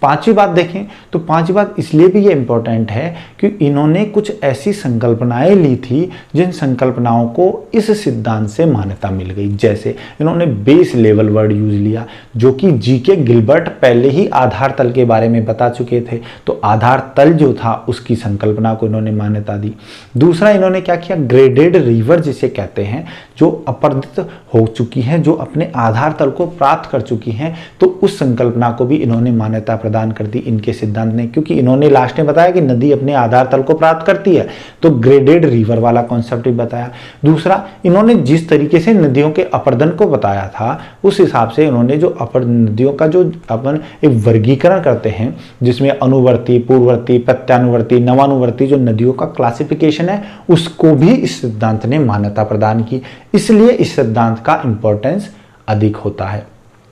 पांचवी बात देखें तो पांचवी बात इसलिए भी ये इंपॉर्टेंट है कि इन्होंने कुछ ऐसी संकल्पनाएं ली थी जिन संकल्पनाओं को इस सिद्धांत से मान्यता मिल गई। जैसे इन्होंने बेस लेवल वर्ड यूज लिया, जो कि जीके गिलबर्ट पहले ही आधार तल के बारे में बता चुके थे, तो आधार तल जो था उसकी संकल्पना को इन्होंने मान्यता दी। दूसरा इन्होंने क्या किया, ग्रेडेड रिवर जिसे कहते हैं, जो अपर्दित हो चुकी हैं, जो अपने आधार तल को प्राप्त कर चुकी हैं, तो उस संकल्पना को भी इन्होंने मान्यता प्रदान कर दी इनके सिद्धांत ने, क्योंकि इन्होंने लास्ट में बताया कि नदी अपने आधार तल को प्राप्त करती है, तो ग्रेडेड रिवर वाला कॉन्सेप्ट भी बताया। दूसरा, इन्होंने जिस तरीके से नदियों के अपर्दन को बताया था, उस हिसाब से इन्होंने जो नदियों का जो अपन एक वर्गीकरण करते हैं, जिसमें अनुवर्ती, पूर्ववर्ती, प्रत्यानुवर्ती, नवानुवर्ती जो नदियों का क्लासिफिकेशन है, उसको भी इस सिद्धांत ने मान्यता प्रदान की। इसलिए इस सिद्धांत का इंपॉर्टेंस अधिक होता है।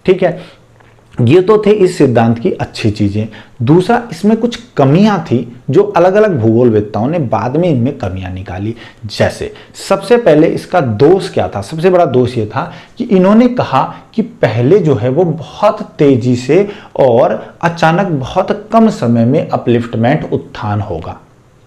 ठीक है, ये तो थे इस सिद्धांत की अच्छी चीजें। दूसरा, इसमें कुछ कमियां थी जो अलग अलग भूगोलवेत्ताओं ने बाद में इनमें कमियां निकाली। जैसे सबसे पहले इसका दोष क्या था, सबसे बड़ा दोष ये था कि इन्होंने कहा कि पहले जो है वो बहुत तेजी से और अचानक बहुत कम समय में अपलिफ्टमेंट, उत्थान होगा।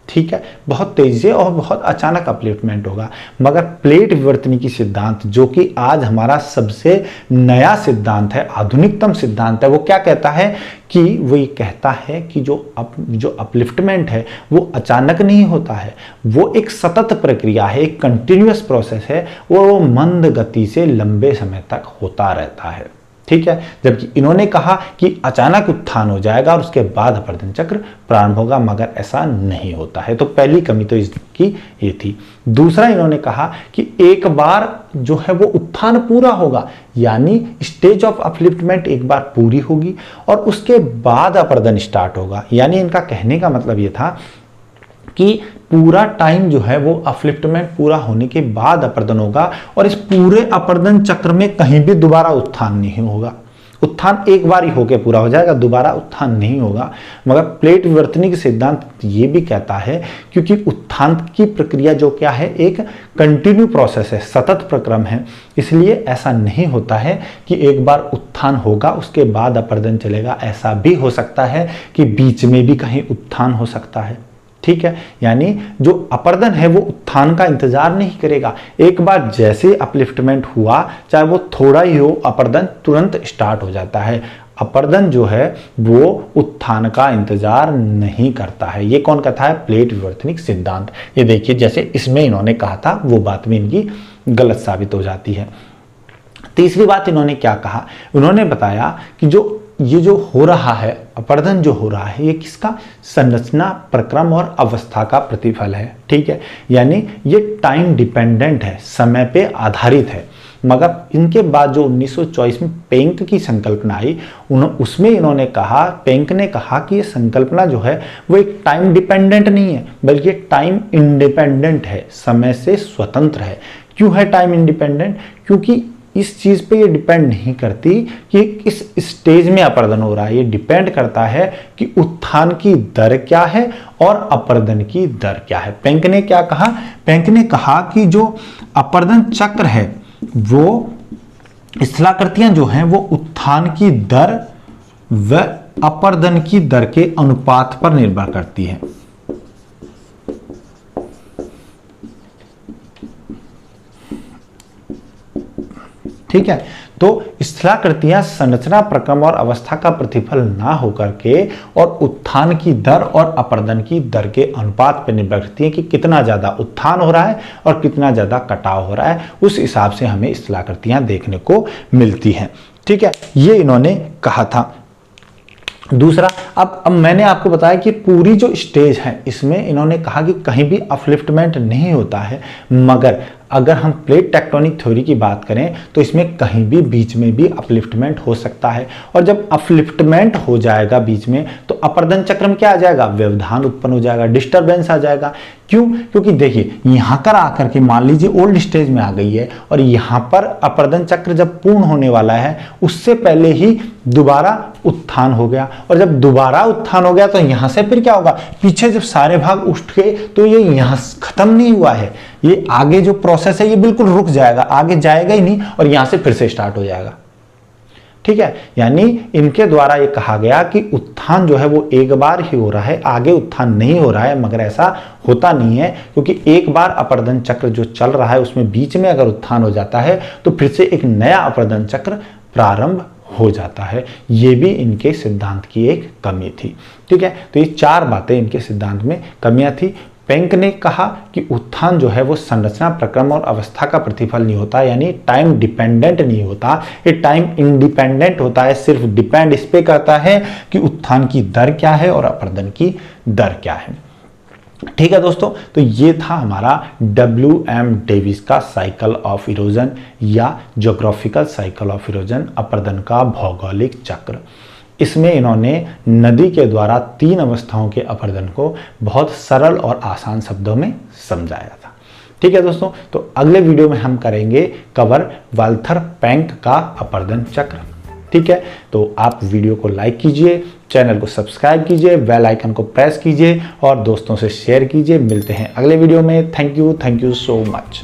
ठीक है, बहुत तेजी से और बहुत अचानक अपलिफ्टमेंट होगा। मगर प्लेट विवर्तनिकी सिद्धांत, जो कि आज हमारा सबसे नया सिद्धांत है, आधुनिकतम सिद्धांत है, वो क्या कहता है कि वो ये कहता है कि जो अपलिफ्टमेंट है वो अचानक नहीं होता है, वो एक सतत प्रक्रिया है, एक कंटिन्यूअस प्रोसेस है, वो मंद गति से लंबे समय तक होता रहता है। ठीक है, जबकि इन्होंने कहा कि अचानक उत्थान हो जाएगा और उसके बाद अपर्दन चक्र प्रारंभ होगा, मगर ऐसा नहीं होता है। तो पहली कमी तो इसकी ये थी। दूसरा, इन्होंने कहा कि एक बार जो है वो उत्थान पूरा होगा, यानी स्टेज ऑफ अपलिफ्टमेंट एक बार पूरी होगी और उसके बाद अपर्दन स्टार्ट होगा। यानी इनका कहने का मतलब ये था कि पूरा टाइम जो है वो अपलिफ्टमेंट पूरा होने के बाद अपर्दन होगा और इस पूरे अपर्दन चक्र में कहीं भी दोबारा उत्थान नहीं होगा। उत्थान एक बार ही होके पूरा हो जाएगा, दोबारा उत्थान नहीं होगा। मगर प्लेट विवर्तनिक सिद्धांत ये भी कहता है, क्योंकि उत्थान की प्रक्रिया जो क्या है, एक कंटिन्यू प्रोसेस है, सतत प्रक्रम है, इसलिए ऐसा नहीं होता है कि एक बार उत्थान होगा उसके बाद अपर्दन चलेगा। ऐसा भी हो सकता है कि बीच में भी कहीं उत्थान हो सकता है। ठीक है, यानी जो अपर्दन है वो उत्थान का इंतजार नहीं करेगा। एक बार जैसे अपलिफ्टमेंट हुआ, चाहे वो थोड़ा ही हो, अपर्दन तुरंत स्टार्ट हो जाता है। अपर्दन जो है वो उत्थान का इंतजार नहीं करता है। ये कौन कहता है? प्लेट विवर्तनिक सिद्धांत। ये देखिए, जैसे इसमें इन्होंने कहा था वो बात में इनकी गलत साबित हो जाती है। तीसरी बात इन्होंने क्या कहा, उन्होंने बताया कि ये जो हो रहा है, अपर्दन जो हो रहा है, ये किसका? संरचना, प्रक्रम और अवस्था का प्रतिफल है। ठीक है, यानी ये टाइम डिपेंडेंट है, समय पे आधारित है। मगर इनके बाद जो 1924 में पेंक की संकल्पना आई, उसमें इन्होंने कहा, पेंक ने कहा कि ये संकल्पना जो है वो एक टाइम डिपेंडेंट नहीं है, बल्कि टाइम इंडिपेंडेंट है, समय से स्वतंत्र है। क्यों है टाइम इंडिपेंडेंट? क्योंकि इस चीज पे ये डिपेंड नहीं करती कि किस स्टेज में अपर्दन हो रहा है, ये डिपेंड करता है कि उत्थान की दर क्या है और अपर्दन की दर क्या है। पेंक ने क्या कहा? पेंक ने कहा कि जो अपर्दन चक्र है वो स्थलाकृतियां जो हैं वो उत्थान की दर व अपर्दन की दर के अनुपात पर निर्भर करती है। ठीक है, तो स्थलाकृतियां संरचना, प्रक्रम और अवस्था का प्रतिफल ना होकर के और उत्थान की दर और अपर्दन की दर के अनुपात पर निर्भर करती है कि कितना ज्यादा उत्थान हो रहा है और कितना ज्यादा कटाव हो रहा है। उस हिसाब से हमें स्थलाकृतियां देखने को मिलती हैं। ठीक है, ये इन्होंने कहा था। दूसरा, अब मैंने आपको बताया कि पूरी जो स्टेज है इसमें इन्होंने कहा कि कहीं भी अपलिफ्टमेंट नहीं होता है, मगर अगर हम प्लेट टेक्टोनिक थ्योरी की बात करें तो इसमें कहीं भी बीच में भी अपलिफ्टमेंट हो सकता है, और जब अपलिफ्टमेंट हो जाएगा बीच में तो अपर्दन चक्र में क्या आ जाएगा, व्यवधान उत्पन्न हो जाएगा, डिस्टरबेंस आ जाएगा। क्यों? क्योंकि देखिए यहां कर आकर के मान लीजिए ओल्ड स्टेज में आ गई है और यहां पर अपर्दन चक्र जब पूर्ण होने वाला है उससे पहले ही दोबारा उत्थान हो गया, और जब दोबारा उत्थान हो गया तो यहां से फिर क्या होगा, पीछे जब सारे भाग उठ गए तो ये यहां खत्म नहीं हुआ है, ये आगे जो प्रोसेस है ये बिल्कुल रुक जाएगा, आगे जाएगा ही नहीं और यहां से फिर से स्टार्ट हो जाएगा। ठीक है, यानी इनके द्वारा ये कहा गया कि उत्थान जो है वो एक बार ही हो रहा है, आगे उत्थान नहीं हो रहा है। मगर ऐसा होता नहीं है, क्योंकि एक बार अपर्दन चक्र जो चल रहा है उसमें बीच में अगर उत्थान हो जाता है तो फिर से एक नया अपर्दन चक्र प्रारंभ हो जाता है। ये भी इनके सिद्धांत की एक कमी थी। ठीक है, तो ये 4 बातें इनके सिद्धांत में कमियां थी। पेंक ने कहा कि उत्थान जो है वो संरचना, प्रक्रम और अवस्था का प्रतिफल नहीं होता, यानी टाइम डिपेंडेंट नहीं होता, ये टाइम इंडिपेंडेंट होता है, सिर्फ डिपेंड इस पे करता है कि उत्थान की दर क्या है और अपर्दन की दर क्या है। ठीक है दोस्तों, तो ये था हमारा WM डेविस का साइकिल ऑफ इरोजन या ज्योग्राफिकल साइकिल ऑफ इरोजन, अपर्दन का भौगोलिक चक्र। इसमें इन्होंने नदी के द्वारा 3 अवस्थाओं के अपर्दन को बहुत सरल और आसान शब्दों में समझाया था। ठीक है दोस्तों, तो अगले वीडियो में हम करेंगे कवर वाल्थर पेंक का अपर्दन चक्र। ठीक है, तो आप वीडियो को लाइक कीजिए, चैनल को सब्सक्राइब कीजिए, बेल आइकन को प्रेस कीजिए और दोस्तों से शेयर कीजिए। मिलते हैं अगले वीडियो में। Thank you so much.